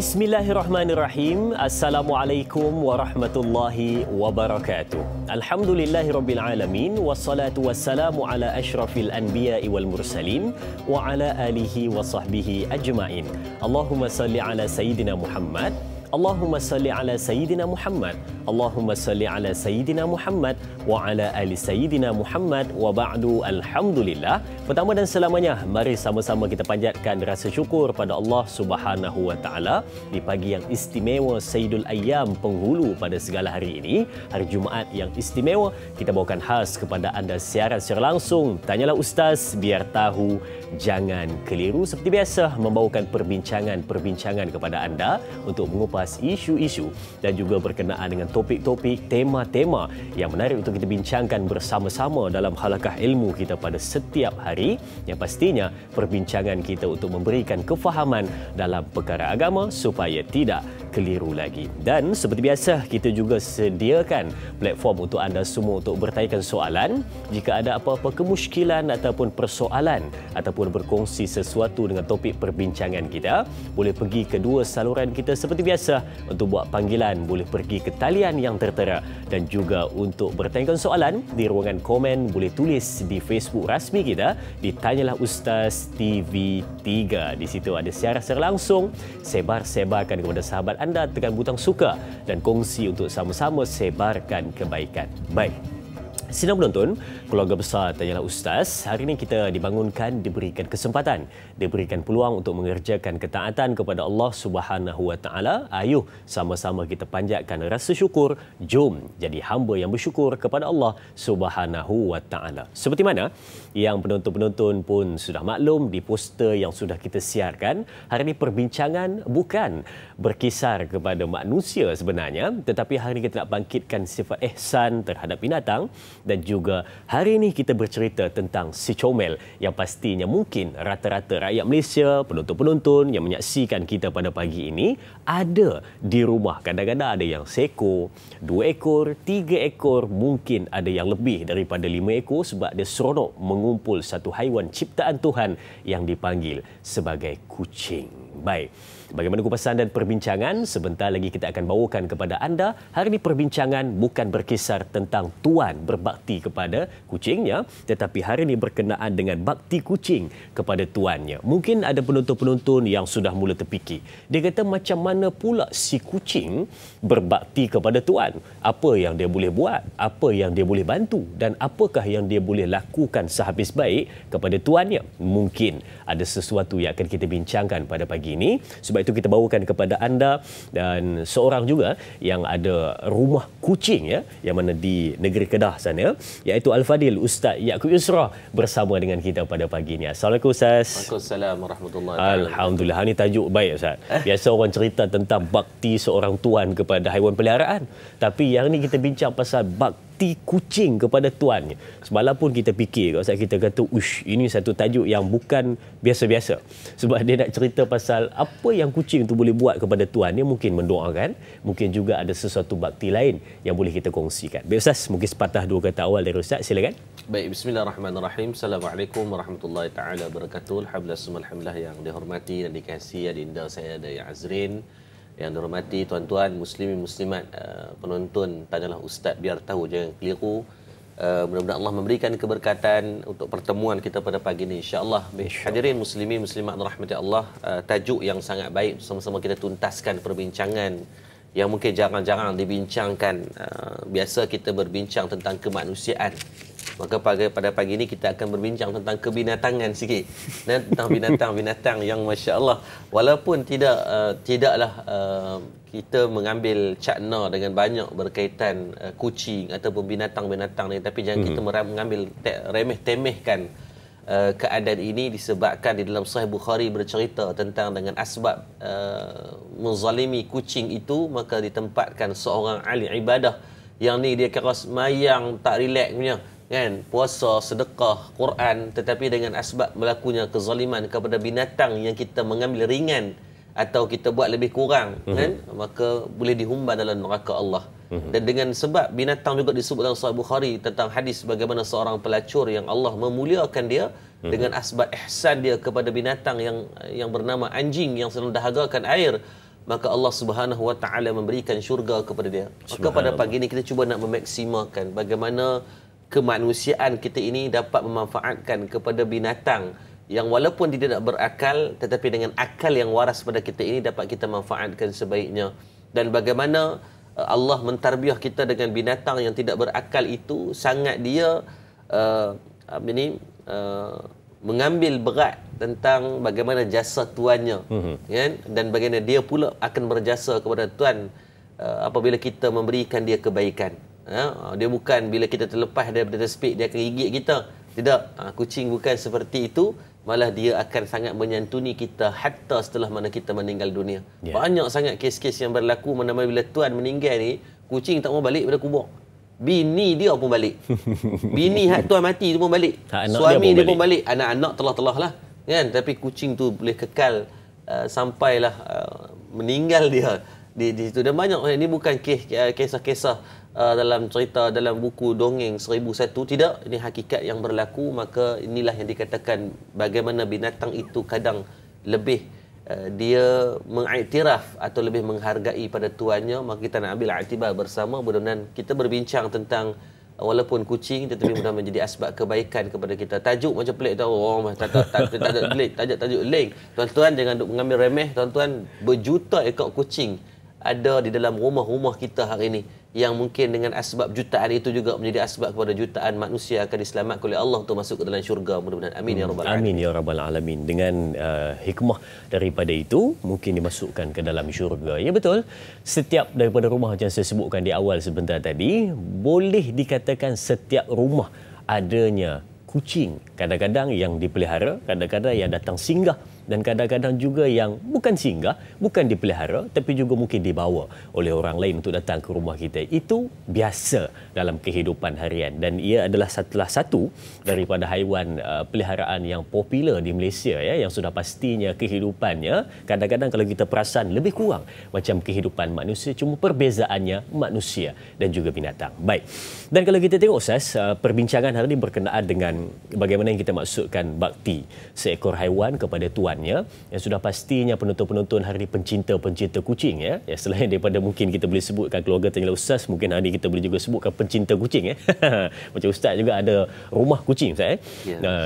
Bismillahirrahmanirrahim. Assalamualaikum warahmatullahi wabarakatuh. Alhamdulillahirabbil alamin wassalatu wassalamu ala asyrafil anbiya'i wal mursalin wa ala alihi wa sahbihi ajmain. Allahumma salli ala sayyidina Muhammad. Allahumma salli ala sayyidina Muhammad. Allahumma salli ala sayyidina Muhammad wa ala ali sayyidina Muhammad wa ba'du. Alhamdulillah. Pertama dan selamanya, mari sama-sama kita panjatkan rasa syukur pada Allah Subhanahu wa taala di pagi yang istimewa Sayyidul Ayyam penghulu pada segala hari ini, hari Jumaat yang istimewa. Kita bawakan khas kepada anda siaran secara langsung Tanyalah Ustaz biar tahu jangan keliru. Seperti biasa membawakan perbincangan kepada anda untuk mengupas isu-isu dan juga berkenaan dengan topik-topik, tema-tema yang menarik untuk kita bincangkan bersama-sama dalam halakah ilmu kita pada setiap hari, yang pastinya perbincangan kita untuk memberikan kefahaman dalam perkara agama supaya tidak keliru lagi. Dan seperti biasa kita juga sediakan platform untuk anda semua untuk bertanyakan soalan. Jika ada apa-apa kemusykilan ataupun persoalan ataupun berkongsi sesuatu dengan topik perbincangan kita, boleh pergi ke dua saluran kita seperti biasa. Untuk buat panggilan boleh pergi ke talian yang tertera, dan juga untuk bertanyakan soalan di ruangan komen boleh tulis di Facebook rasmi kita di Tanyalah Ustaz TV3. Di situ ada siaran secara langsung. Sebarkan kepada sahabat anda, tekan butang suka dan kongsi untuk sama-sama sebarkan kebaikan. Baik. Sidang penonton, keluarga besar Tanyalah Ustaz, hari ini kita dibangunkan, diberikan kesempatan, diberikan peluang untuk mengerjakan ketaatan kepada Allah Subhanahu wa taala. Ayuh sama-sama kita panjatkan rasa syukur. Jom jadi hamba yang bersyukur kepada Allah Subhanahu wa taala. Seperti mana yang penonton-penonton pun sudah maklum di poster yang sudah kita siarkan, hari ini perbincangan bukan berkisar kepada manusia sebenarnya, tetapi hari ini kita nak bangkitkan sifat ihsan terhadap binatang. Dan juga hari ini kita bercerita tentang si comel yang pastinya mungkin rata-rata rakyat Malaysia, penonton-penonton yang menyaksikan kita pada pagi ini ada di rumah. Kadang-kadang ada yang seekor, 2 ekor, 3 ekor, mungkin ada yang lebih daripada 5 ekor sebab dia seronok mengumpul satu haiwan ciptaan Tuhan yang dipanggil sebagai kucing. Baik, bagaimana kupasan dan perbincangan? Sebentar lagi kita akan bawakan kepada anda. Hari ini perbincangan bukan berkisar tentang tuan berbakti kepada kucingnya, tetapi hari ini berkenaan dengan bakti kucing kepada tuannya. Mungkin ada penonton-penonton yang sudah mula terfikir. Dia kata macam mana pula si kucing berbakti kepada tuan? Apa yang dia boleh buat? Apa yang dia boleh bantu? Dan apakah yang dia boleh lakukan sehabis baik kepada tuannya? Mungkin ada sesuatu yang akan kita bincangkan pada pagi ini. Sebab itu kita bawakan kepada anda dan seorang juga yang ada rumah kucing, ya, yang mana di negeri Kedah sana, iaitu Al-Fadil Ustaz Yaakob Yusra bersama dengan kita pada pagi ini. Assalamualaikum Ustaz. Waalaikumsalam warahmatullahi wabarakatuh. Alhamdulillah, ini tajuk baik Ustaz. Biasa orang cerita tentang bakti seorang tuan kepada haiwan peliharaan, tapi yang ini kita bincang pasal bakti kucing kepada tuannya. Semalam pun kita fikir, kalau kita kata, ush, ini satu tajuk yang bukan biasa-biasa. Sebab dia nak cerita pasal apa yang kucing tu boleh buat kepada tuannya, mungkin mendoakan, mungkin juga ada sesuatu bakti lain yang boleh kita kongsikan. Baik Ustaz, mungkin sepatah dua kata awal dari Ustaz, silakan. Baik, bismillahirrahmanirrahim. Assalamualaikum warahmatullahi taala wabarakatuh. Alhamdulillah yang dihormati dan dikasihi adinda saya Dayang Azrin, yang dihormati tuan-tuan muslimin muslimat, penonton Tanyalah Ustaz biar tahu jangan keliru. Mudah-mudahan Allah memberikan keberkatan untuk pertemuan kita pada pagi ini, insya-Allah. Hadirin muslimin muslimat rahmati Allah, tajuk yang sangat baik, sama-sama kita tuntaskan perbincangan yang mungkin jarang-jarang dibincangkan. Biasa kita berbincang tentang kemanusiaan, maka pada pagi ini kita akan berbincang tentang kebinatangan sikit, dan tentang binatang-binatang yang masya-Allah, walaupun tidaklah kita mengambil cakna dengan banyak berkaitan kucing ataupun binatang-binatang ni, tapi jangan kita mengambil remeh-temehkan keadaan ini, disebabkan di dalam Sahih Bukhari bercerita tentang dengan asbab menzalimi kucing itu, maka ditempatkan seorang ahli ibadah yang ni dia kira semayang tak relax punya, kan, puasa, sedekah, Quran, tetapi dengan asbab melakunya kezaliman kepada binatang yang kita mengambil ringan atau kita buat lebih kurang, kan, maka boleh dihumban dalam neraka Allah. Dan dengan sebab binatang juga disebut dalam Sahih Bukhari tentang hadis bagaimana seorang pelacur yang Allah memuliakan dia dengan asbab ihsan dia kepada binatang yang bernama anjing yang sedang dahagakan air, maka Allah Subhanahu Wa Taala memberikan syurga kepada dia. Maka pada pagi ini kita cuba nak memaksimalkan bagaimana kemanusiaan kita ini dapat memanfaatkan kepada binatang yang walaupun dia tidak berakal, tetapi dengan akal yang waras pada kita ini dapat kita manfaatkan sebaiknya. Dan bagaimana Allah mentarbiah kita dengan binatang yang tidak berakal itu sangat dia mengambil berat tentang bagaimana jasa tuannya, kan? Dan bagaimana dia pula akan berjasa kepada tuan apabila kita memberikan dia kebaikan. Dia bukan bila kita terlepas daripada speed dia akan gigit kita. Tidak, kucing bukan seperti itu. Malah dia akan sangat menyantuni kita hatta setelah mana kita meninggal dunia. Banyak sangat kes-kes yang berlaku mana-mana bila tuan meninggal ni, kucing tak mau balik pada kubur. Bini dia pun balik. Bini hak tuan mati tu pun balik. Suami dia pun balik. Anak-anak telah-telah lah. Kan? Tapi kucing tu boleh kekal sampailah meninggal dia di situ. Dan banyak ini bukan kisah-kisah dalam cerita dalam buku dongeng 1001. Tidak, ini hakikat yang berlaku. Maka inilah yang dikatakan bagaimana binatang itu kadang lebih dia mengiktiraf atau lebih menghargai pada tuannya. Maka kita nak ambil iktibar bersama. Mudah-mudahan kita berbincang tentang walaupun kucing tetapi mudah-mudahan menjadi asbab kebaikan kepada kita. Tajuk macam pelik tahu. Tajuk link. Tuan-tuan jangan duk mengambil remeh. Tuan-tuan, berjuta ekor kucing ada di dalam rumah-rumah kita hari ini, yang mungkin dengan asbab jutaan itu juga menjadi asbab kepada jutaan manusia akan diselamatkan oleh Allah untuk masuk ke dalam syurga. Mudah-mudahan amin ya rabbal alamin. Amin ya rabbal alamin. Dengan hikmah daripada itu mungkin dimasukkan ke dalam syurga. Ya betul. Setiap daripada rumah macam saya sebutkan di awal sebentar tadi, boleh dikatakan setiap rumah adanya kucing. Kadang-kadang yang dipelihara, kadang-kadang yang datang singgah, dan kadang-kadang juga yang bukan singgah, bukan dipelihara, tapi juga mungkin dibawa oleh orang lain untuk datang ke rumah kita. Itu biasa dalam kehidupan harian, dan ia adalah salah satu daripada haiwan peliharaan yang popular di Malaysia, ya, yang sudah pastinya kehidupannya kadang-kadang kalau kita perasan lebih kurang macam kehidupan manusia, cuma perbezaannya manusia dan juga binatang. Baik. Dan kalau kita tengok Ustaz, perbincangan hari ini berkenaan dengan bagaimana yang kita maksudkan bakti seekor haiwan kepada tuannya, yang sudah pastinya penonton-penonton hari ini pencinta-pencinta kucing, ya. Ya, selain daripada mungkin kita boleh sebutkan keluarga Tanya Ustaz, mungkin hari ini kita boleh juga sebutkan pencinta kucing, ya. Macam Ustaz juga ada rumah kucing, Ustaz,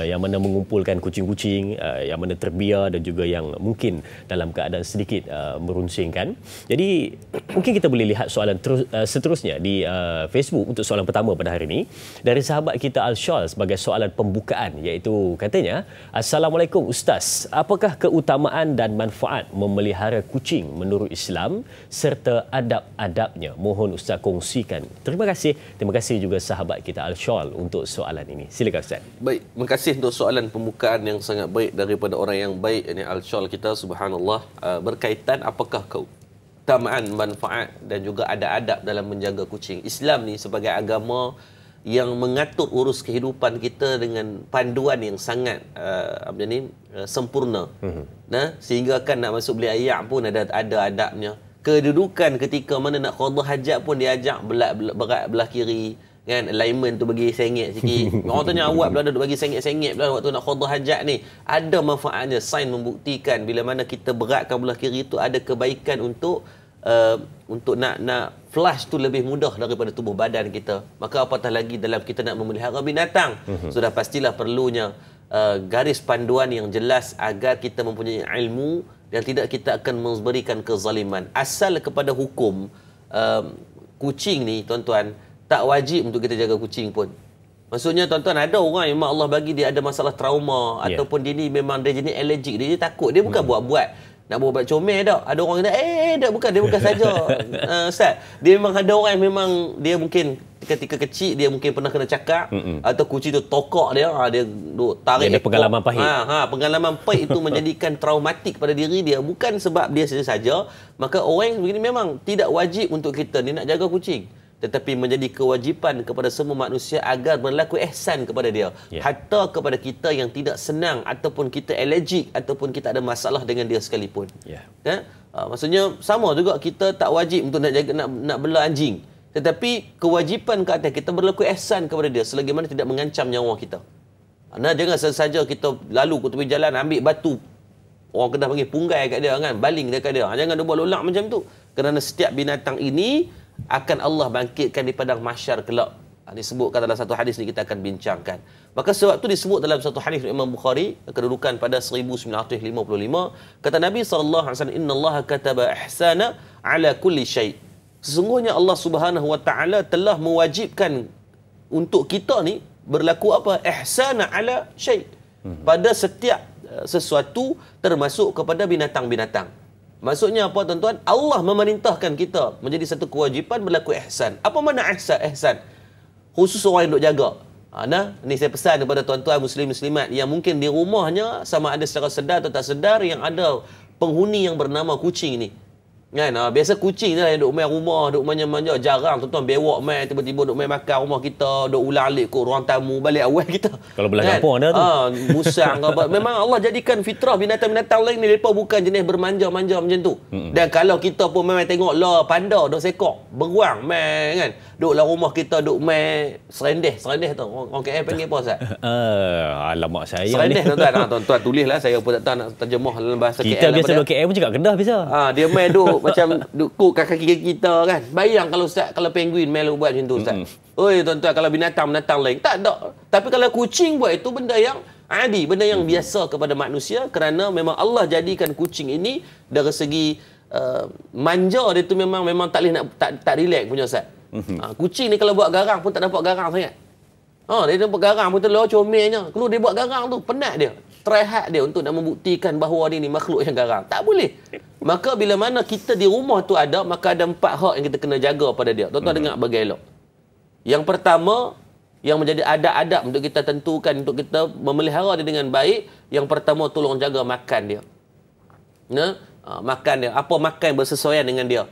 yang mana mengumpulkan kucing-kucing yang mana terbiar dan juga yang mungkin dalam keadaan sedikit merunsingkan. Jadi mungkin kita boleh lihat soalan seterusnya di Facebook untuk soalan pertama pada hari ini dari sahabat kita Al-Shal sebagai soalan pembukaan, iaitu katanya, Assalamualaikum Ustaz, apakah keutamaan dan manfaat memelihara kucing menurut Islam serta adab-adabnya? Mohon Ustaz kongsikan. Terima kasih juga sahabat kita Al-Shal untuk soalan ini. Silakan Ustaz. Baik, terima kasih untuk soalan pembukaan yang sangat baik daripada orang yang baik, ini Al-Shal kita, subhanallah. Berkaitan apakah keutamaan, manfaat dan juga adab-adab dalam menjaga kucing. Islam ni sebagai agama yang mengatur urus kehidupan kita dengan panduan yang sangat sempurna. Sehingga kan nak masuk beli ayak pun ada adabnya. Kedudukan ketika mana nak qada hajat pun diajak berat belah kiri, kan, alignment tu bagi sengit sikit. Orang tanya awak pula duduk bagi sengit-sengit pula waktu nak qada hajat ni. Ada manfaatnya. Sains membuktikan bila mana kita beratkan belah kiri tu ada kebaikan untuk nak flush tu lebih mudah daripada tubuh badan kita. Maka apatah lagi dalam kita nak memelihara binatang, sudah pastilah perlunya garis panduan yang jelas agar kita mempunyai ilmu dan tidak kita akan memberikan kezaliman. Asal kepada hukum kucing ni, tuan-tuan, tak wajib untuk kita jaga kucing pun. Maksudnya tuan-tuan, ada orang yang memang Allah bagi dia ada masalah trauma, ataupun dia ni memang dia jenis allergic, dia takut, dia bukan buat-buat nak buat comel tak. Ada orang kata tak, dia bukan saja. Ustaz, dia memang ada orang yang memang dia mungkin ketika kecil dia mungkin pernah kena cakap, atau kucing tu tokok dia tarik, dia ada pengalaman pahit. Pengalaman pahit itu menjadikan traumatik pada diri dia, bukan sebab dia saja. Maka orang yang begini memang tidak wajib untuk kita ni nak jaga kucing, tetapi menjadi kewajipan kepada semua manusia agar berlaku ihsan kepada dia, hatta kepada kita yang tidak senang ataupun kita allergic ataupun kita ada masalah dengan dia sekalipun. Maksudnya sama juga kita tak wajib untuk nak jaga nak bela anjing, tetapi kewajipan ke atas kita berlaku ihsan kepada dia selagi mana tidak mengancam nyawa kita. Jangan saja kita lalu ke tepi jalan ambil batu orang Kedah panggil punggai kat dia kan, baling dekat dia. Jangan dia buat lolak macam tu. Kerana setiap binatang ini akan Allah bangkitkan di padang mahsyar kelak. Disebutkan dalam satu hadis ni, kita akan bincangkan. Maka sebab tu disebut dalam satu hadis Imam Bukhari, kedudukan pada 1955, kata Nabi SAW, innallaha kataba ihsana ala kulli syai'. Sesungguhnya Allah Subhanahu wa taala telah mewajibkan untuk kita ni berlaku apa? Ihsana ala syai'. Pada setiap sesuatu, termasuk kepada binatang-binatang. Maksudnya apa tuan-tuan? Allah memerintahkan kita menjadi satu kewajipan berlaku ihsan. Apa makna ihsan? Khusus orang yang duk jaga. Ni saya pesan kepada tuan-tuan muslim-muslimat yang mungkin di rumahnya, sama ada secara sedar atau tak sedar, yang ada penghuni yang bernama kucing ni. Kan? Biasa kucing ni lah yang duk main rumah, duk manja-manja. Jarang tuan-tuan bewak main, tiba-tiba duk main makan rumah kita, duk ulang-alik kot ruang tamu, balik awal kita. Kalau belah kampung ada tu. Musang ke apa. Memang Allah jadikan fitrah binatang-binatang lain ni, mereka bukan jenis bermanja-manja macam tu. Dan kalau kita pun memang tengok lah, panda duk sekok, beruang main kan. Duk lah rumah kita, duk main serendeh tu. Orang KL panggil apa Ustaz? Alamak saya serendeh ni. tuan-tuan. Tuan-tuan tulislah, saya pun tak tahu nak terjemah dalam bahasa kita KL. Kita biasa duk KL pun cakap Kedah biasa. Dia main duk macam duk kat kaki kita kan. Bayang kalau Ustaz, kalau penguin main buat macam tu Ustaz. Oi tuan-tuan, kalau binatang-binatang lain tak ada. Tapi kalau kucing buat itu benda yang adi, benda yang biasa kepada manusia, kerana memang Allah jadikan kucing ini dari segi manja dia tu memang tak boleh nak tak relax punya Ustaz. Kucing ni kalau buat garang pun tak dapat garang sangat. Dia dapat garang pun terlalu comelnya. Kalau dia buat garang tu penat dia. Try hard dia untuk nak membuktikan bahawa dia ni makhluk yang garang. Tak boleh. Maka bila mana kita di rumah tu ada, maka ada 4 hak yang kita kena jaga pada dia. Tuan-tuan dengar bagi elok. Yang pertama, yang menjadi adab-adab untuk kita tentukan, untuk kita memelihara dia dengan baik, yang pertama tolong jaga makan dia. Makan dia. Apa makan bersesuaian dengan dia.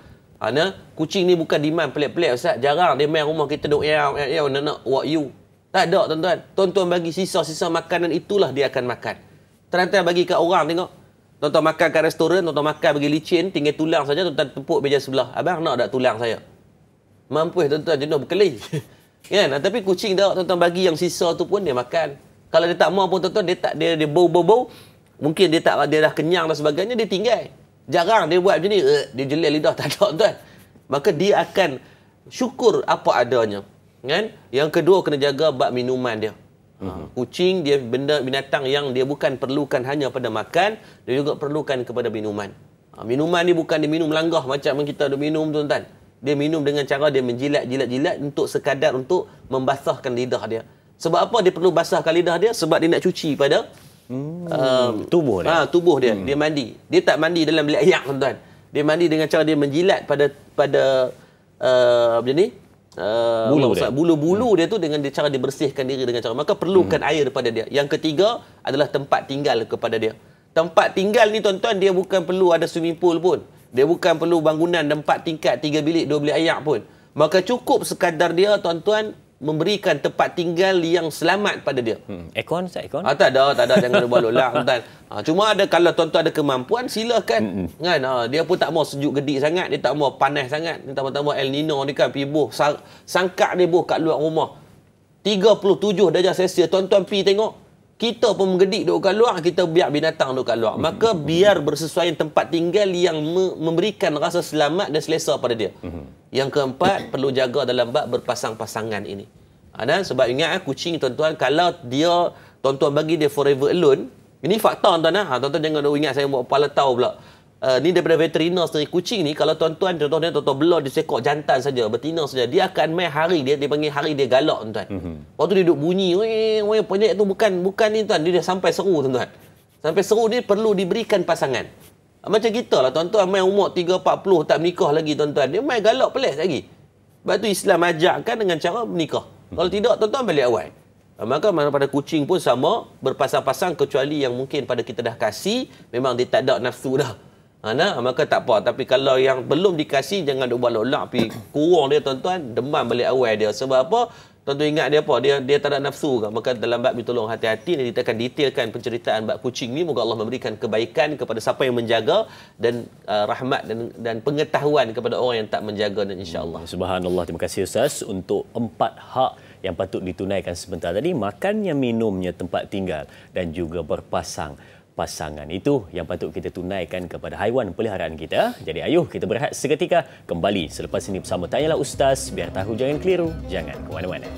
Kucing ni bukan demand pelik-pelik Ustaz. Jarang dia main rumah kita duk nak walk you. Tak ada tuan-tuan. Tuan-tuan bagi sisa-sisa makanan, itulah dia akan makan. Terang-terang bagi kat orang tengok. Tuan-tuan makan kat restoran, tuan-tuan makan bagi licin, tinggal tulang saja, tuan-tuan tepuk meja sebelah. Abang nak tak tulang saya? Mampu tuan-tuan jenuh berkeli. Kan? Tapi kucing tak, tuan-tuan bagi yang sisa tu pun dia makan. Kalau dia tak mau pun tuan-tuan, dia bau-bau, mungkin dia dah kenyang dan sebagainya, dia tinggal. Jarang dia buat macam ni, dia jelek lidah, tak ada tuan. Maka dia akan syukur apa adanya. Kan? Yang kedua, kena jaga bab minuman dia. Kucing dia binatang yang dia bukan perlukan hanya pada makan, dia juga perlukan kepada minuman. Minuman ni bukan dia minum langgah macam kita ada minum tuan-tuan. Dia minum dengan cara dia menjilat untuk sekadar untuk membasahkan lidah dia. Sebab apa dia perlu basahkan lidah dia? Sebab dia nak cuci pada tubuh dia. Tubuh dia. Dia mandi. Dia tak mandi dalam bilik ayak tuan-tuan. Dia mandi dengan cara dia menjilat pada macam ni. Bulu-bulu dia tu dengan cara dibersihkan diri dengan cara. Maka perlukan air daripada dia. Yang ketiga adalah tempat tinggal kepada dia. Tempat tinggal ni tuan-tuan, dia bukan perlu ada swimming pool pun. Dia bukan perlu bangunan 4 tingkat, 3 bilik, 2 bilik ayak pun. Maka cukup sekadar dia tuan-tuan memberikan tempat tinggal yang selamat pada dia. Aircon, aircon? Tak ada, jangan buat lolak tuan. Cuma ada, kalau tuan-tuan ada kemampuan, silakan. Kan? Dia pun tak mau sejuk gedik sangat, dia tak mau panas sangat. Dia tak mau El Nino ni kan, pergi buh, sangkak dia buh kat luar rumah. 37 darjah Celsius, tuan-tuan pergi tengok. Kita pun menggedik duduk kat luar, kita biar binatang duduk kat luar. Maka biar bersesuaian tempat tinggal yang memberikan rasa selamat dan selesa pada dia. Yang keempat, perlu jaga dalam bab berpasang-pasangan ini. Sebab ingat kucing tuan-tuan, kalau dia tuan-tuan bagi dia forever alone, ini fakta tuan-tuan. Tuan-tuan jangan ingat saya buat kepala tahu pula. Ni daripada veteriner sendiri. Kucing ni kalau tuan-tuan belah dia sekok jantan saja, betina saja, dia akan main hari dia panggil hari dia galak tuan-tuan. Waktu dia duduk bunyi, penyek tu bukan ni tuan, dia dah sampai seru tuan-tuan. Sampai seru dia perlu diberikan pasangan. Macam kita lah tuan-tuan, main umur 3-40 tak menikah lagi tuan-tuan, dia main galak pelik lagi. Sebab tu Islam ajarkan dengan cara menikah. Kalau tidak tuan-tuan balik awal. Maka pada kucing pun sama, berpasang-pasang, kecuali yang mungkin pada kita dah kasih, memang dia tak ada nafsu dah. Maka tak apa. Tapi kalau yang belum dikasih, jangan duk buat lolak, pergi kurung dia tuan-tuan, demam balik awal dia. Sebab apa? Tuan-tuan ingat dia apa? Dia tak ada nafsu ke? Maka dalam bab ni tolong hati-hati, kita akan detailkan penceritaan bab kucing ni. Moga Allah memberikan kebaikan kepada siapa yang menjaga, dan rahmat dan pengetahuan kepada orang yang tak menjaga, dan insya-Allah. Subhanallah, terima kasih Ustaz untuk 4 hak yang patut ditunaikan sebentar tadi. Makannya, minumnya, tempat tinggal dan juga berpasang pasangan. Itu yang patut kita tunaikan kepada haiwan peliharaan kita. Jadi ayuh kita berehat seketika, kembali selepas ini bersama Tanyalah Ustaz. Biar tahu jangan keliru, jangan ke mana-mana.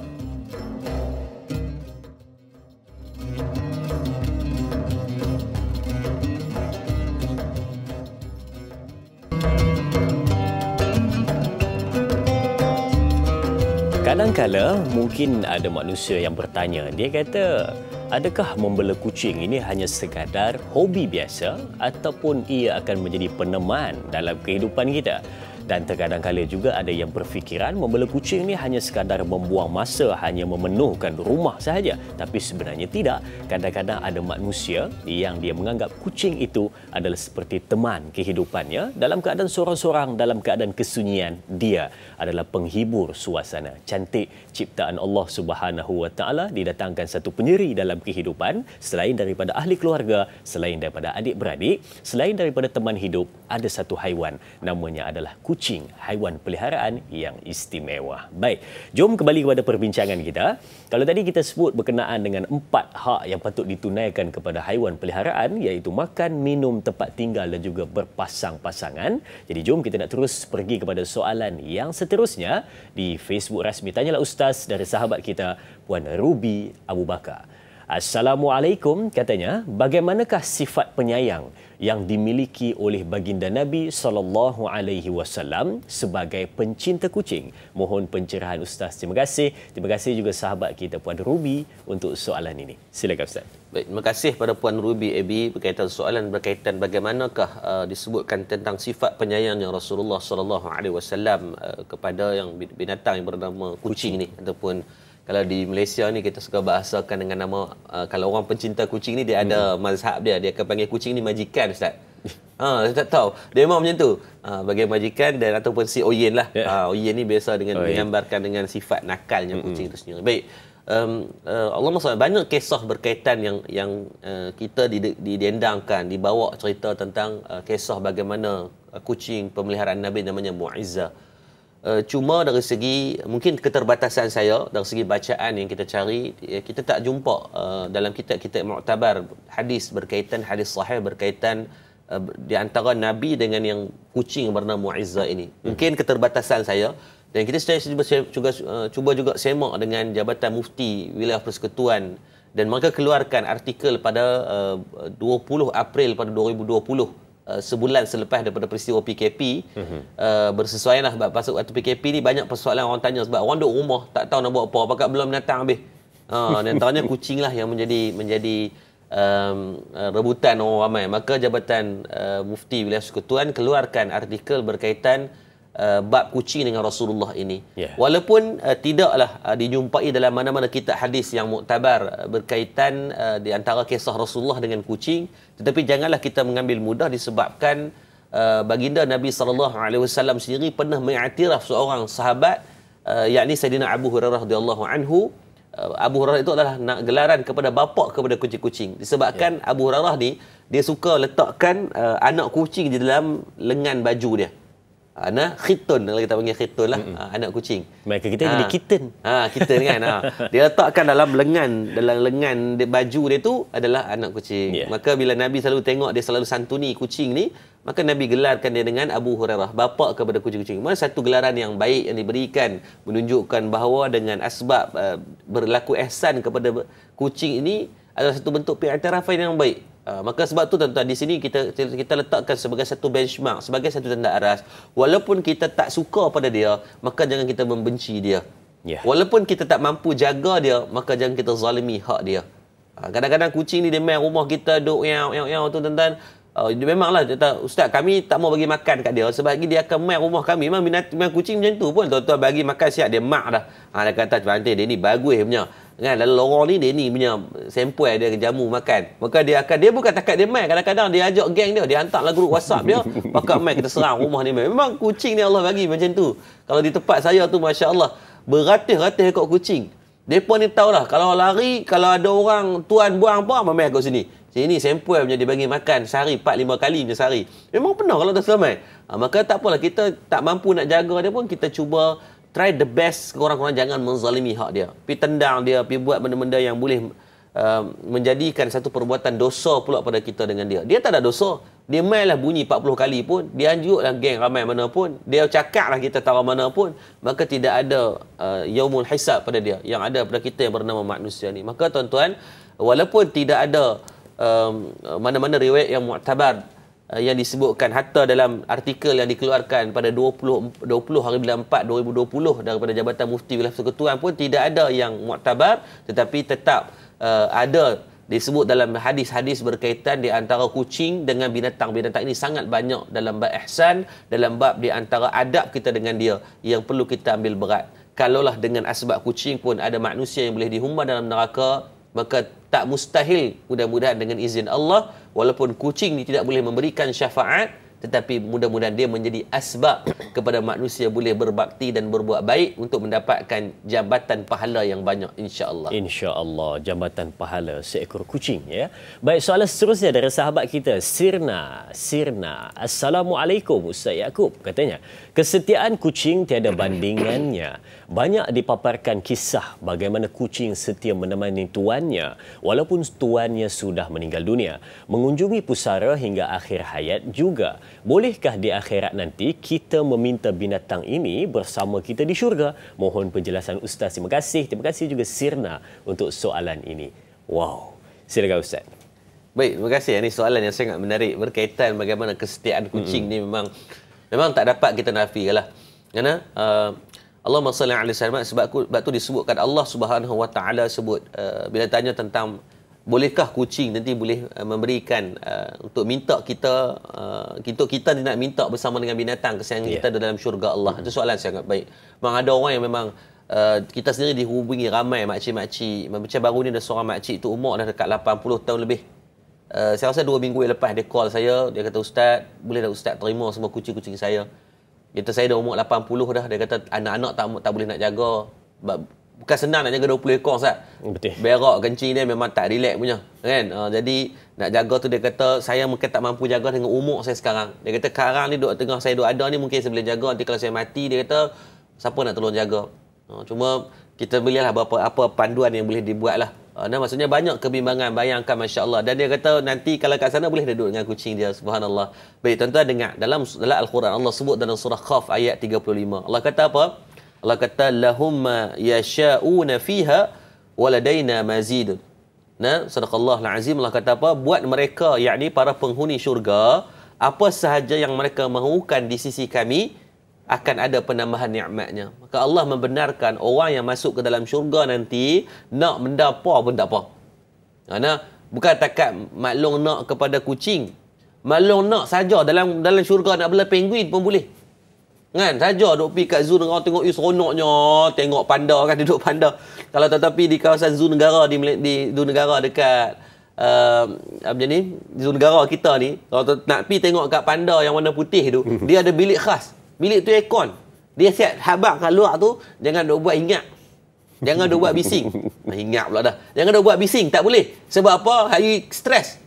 Kadang-kala mungkin ada manusia yang bertanya, dia kata, adakah membela kucing ini hanya sekadar hobi biasa ataupun ia akan menjadi peneman dalam kehidupan kita? Dan terkadang-kala juga ada yang berfikiran membela kucing ini hanya sekadar membuang masa, hanya memenuhkan rumah sahaja. Tapi sebenarnya tidak. Kadang-kadang ada manusia yang dia menganggap kucing itu adalah seperti teman kehidupannya. Dalam keadaan sorang-sorang, dalam keadaan kesunyian, dia adalah penghibur suasana. Cantik ciptaan Allah Subhanahu Wa Taala, didatangkan satu penyeri dalam kehidupan selain daripada ahli keluarga, selain daripada adik-beradik, selain daripada teman hidup, ada satu haiwan namanya adalah kucing, haiwan peliharaan yang istimewa. Baik, jom kembali kepada perbincangan kita. Kalau tadi kita sebut berkenaan dengan 4 hak yang patut ditunaikan kepada haiwan peliharaan, iaitu makan, minum, tempat tinggal dan juga berpasang-pasangan. Jadi jom kita nak terus pergi kepada soalan yang seterusnya di Facebook rasmi Tanyalah Ustaz dari sahabat kita Puan Ruby Abu Bakar. Assalamualaikum, katanya, bagaimanakah sifat penyayang yang dimiliki oleh baginda Nabi SAW sebagai pencinta kucing? Mohon pencerahan Ustaz. Terima kasih. Terima kasih juga sahabat kita Puan Ruby untuk soalan ini. Silakan Ustaz. Baik, terima kasih pada Puan Ruby Abi berkaitan soalan berkaitan bagaimanakah disebutkan tentang sifat penyayang yang Rasulullah SAW kepada yang binatang yang bernama kucing ni, ataupun kalau di Malaysia ni kita suka bahasakan dengan nama kalau orang pencinta kucing ni dia ada mazhab dia akan panggil kucing ni majikan, Ustaz. Saya tak tahu. Dia memang macam tu. Bagi majikan dan ataupun si Oyen lah. Oyen ni biasa dengan menggambarkan dengan sifat nakalnya kucing itu sendiri. Baik. Allah SWT banyak kisah berkaitan yang kita didendangkan, dibawa cerita tentang kisah bagaimana kucing pemeliharaan Nabi namanya Mu'izzah. Cuma dari segi mungkin keterbatasan saya, dari segi bacaan yang kita cari, kita tak jumpa dalam kitab-kitab muktabar hadis berkaitan, hadis sahih berkaitan di antara Nabi dengan yang kucing bernama Mu'izzah ini. Mungkin keterbatasan saya, dan kita cuba juga semak dengan Jabatan Mufti Wilayah Persekutuan, dan mereka keluarkan artikel pada 20 April pada 2020. Sebulan selepas daripada peristiwa PKP, bersesuaian lah sebab waktu PKP ni banyak persoalan orang tanya sebab orang duduk rumah tak tahu nak buat apa, pakat belum datang habis. Antaranya kucing lah yang menjadi rebutan orang ramai. Maka Jabatan Mufti Wilayah Persekutuan keluarkan artikel berkaitan bab kucing dengan Rasulullah ini. Walaupun tidaklah dijumpai dalam mana-mana kitab hadis yang muktabar berkaitan di antara kisah Rasulullah dengan kucing, tetapi janganlah kita mengambil mudah disebabkan baginda Nabi SAW sendiri pernah mengiktiraf seorang sahabat, yakni Sayyidina Abu Hurairah radhiyallahu anhu. Abu Hurairah itu adalah nak gelaran kepada bapa kepada kucing-kucing, disebabkan Abu Hurairah ni dia suka letakkan anak kucing di dalam lengan baju dia. Anak khitun, kalau kita panggil khitun lah, anak kucing. Mereka kita jadi kitten. Kitten kan. Dia letakkan dalam lengan baju dia tu adalah anak kucing. Maka bila Nabi selalu tengok dia selalu santuni kucing ni, maka Nabi gelarkan dia dengan Abu Hurairah, bapa kepada kucing-kucing. Mana satu gelaran yang baik yang diberikan, menunjukkan bahawa dengan asbab berlaku ihsan kepada kucing ini adalah satu bentuk pengiktirafan yang baik. Maka sebab tu tuan-tuan, di sini kita letakkan sebagai satu benchmark, sebagai satu tanda aras. Walaupun kita tak suka pada dia, maka jangan kita membenci dia. Walaupun kita tak mampu jaga dia, maka jangan kita zalimi hak dia. Kadang-kadang kucing ni dia main rumah kita, duk yang tu tuan-tuan. Memanglah Ustaz, kami tak mau bagi makan kat dia sebab dia akan main rumah kami. Memang minat kucing macam tu pun, tuan-tuan bagi makan siap dia mak dah. Dia kata nanti dia ni bagus punya. Kan dalam lorong ni dia ni punya sampel dia jamu makan. Maka dia bukan takat dia main, kadang-kadang dia ajak geng dia hantar grup WhatsApp dia, pakat main kita serang rumah ni. Memang kucing ni Allah bagi macam tu. Kalau di tempat saya tu masya-Allah beratus-ratus ekor kucing. Depa ni tahulah kalau lari, kalau ada orang tuan buang apa main kat sini. Sini sampel punya dia bagi makan sehari 4-5 kali punya sehari. Memang penuh kalau tak selamat. Maka tak apalah, kita tak mampu nak jaga dia pun kita cuba try the best, korang-korang jangan menzalimi hak dia. Pergi tendang dia, pergi buat benda-benda yang boleh menjadikan satu perbuatan dosa pula pada kita dengan dia. Dia tak ada dosa. Dia mainlah bunyi 40 kali pun, dia anjurlah geng ramai mana pun, dia cakaplah kita tahu mana pun, maka tidak ada yaumul hisab pada dia. Yang ada pada kita yang bernama manusia ni. Maka tuan-tuan, walaupun tidak ada mana-mana riwayat yang mu'tabar yang disebutkan hatta dalam artikel yang dikeluarkan pada 20 hari bulan 4 2020 daripada Jabatan Mufti Wilayah Persekutuan pun tidak ada yang mu'tabar, tetapi tetap ada disebut dalam hadis-hadis berkaitan di antara kucing dengan binatang-binatang ini sangat banyak dalam bab ihsan, dalam bab di antara adab kita dengan dia yang perlu kita ambil berat. Kalaulah dengan asbab kucing pun ada manusia yang boleh dihumban dalam neraka, maka tak mustahil mudah-mudahan dengan izin Allah, walaupun kucing ini tidak boleh memberikan syafaat, tetapi mudah-mudahan dia menjadi asbab kepada manusia boleh berbakti dan berbuat baik untuk mendapatkan jabatan pahala yang banyak, insya-Allah. Insya-Allah, jabatan pahala seekor kucing, ya. Baik, soalan seterusnya dari sahabat kita Sirna. Assalamualaikum Ustaz Yaakob, katanya, kesetiaan kucing tiada bandingannya. Banyak dipaparkan kisah bagaimana kucing setia menemani tuannya walaupun tuannya sudah meninggal dunia, mengunjungi pusara hingga akhir hayat juga. Bolehkah di akhirat nanti kita meminta binatang ini bersama kita di syurga? Mohon penjelasan Ustaz. Terima kasih. Terima kasih juga Sirna untuk soalan ini. Wow. Silakan Ustaz. Baik, terima kasih. Ini soalan yang sangat menarik berkaitan bagaimana kesetiaan kucing ni memang tak dapat kita nafikanlah. Kerana Allahumma salli alaihi wasallam, sebab tu disebutkan Allah Subhanahu wa taala sebut bila tanya tentang bolehkah kucing nanti boleh memberikan untuk minta kita kita nak minta bersama dengan binatang kesayangan kita dalam syurga Allah. Itu soalan sangat baik. Memang ada orang yang memang kita sendiri dihubungi ramai makcik-makcik. Macam baru ni ada seorang makcik tu umur dah dekat 80 tahun lebih. Saya rasa 2 minggu yang lepas dia call saya, dia kata, Ustaz, boleh tak Ustaz terima semua kucing-kucing saya? Dia kata saya dah umur 80 dah, dia kata anak-anak tak boleh nak jaga. Bukan senang nak jaga 20 ekor, Ustaz. Betul. Berak kencing dia memang tak relax punya, kan? Jadi nak jaga tu dia kata saya mungkin tak mampu jaga dengan umur saya sekarang. Dia kata sekarang ni tengah saya ada ni mungkin saya boleh jaga, nanti kalau saya mati dia kata siapa nak tolong jaga. Cuma kita belilah apa panduan yang boleh dibuat lah. Maksudnya banyak kebimbangan, bayangkan masya-Allah. Dan dia kata nanti kalau kat sana boleh duduk dengan kucing dia, subhanallah. Baik, tuan-tuan dengar dalam Al-Quran Allah sebut dalam surah Qaf ayat 35. Allah kata apa? Allah kata lahum yasha'una fiha waladaina mazid. Sadaqallahul azim. Allah kata apa? Buat mereka, yakni para penghuni syurga, apa sahaja yang mereka mahukan di sisi kami, akan ada penambahan nikmatnya. Maka Allah membenarkan orang yang masuk ke dalam syurga nanti nak benda apa pun tak apa. Bukan takat maklum nak kepada kucing. Maklum nak saja dalam syurga nak bela penguin pun boleh. Kan? Saja duk pergi kat zoo negara tengok seronoknya, tengok panda kan, duduk panda. Kalau tetapi di kawasan zoo negara di zoo negara dekat zoo negara kita ni, kalau nak pergi tengok kat panda yang warna putih tu, dia ada bilik khas. Bilik tu aircon. Dia siap habak kat luar tu, jangan duk buat ingat. Jangan duk buat bising. Ingat pula dah. Jangan duk buat bising, tak boleh. Sebab apa? Hari stres.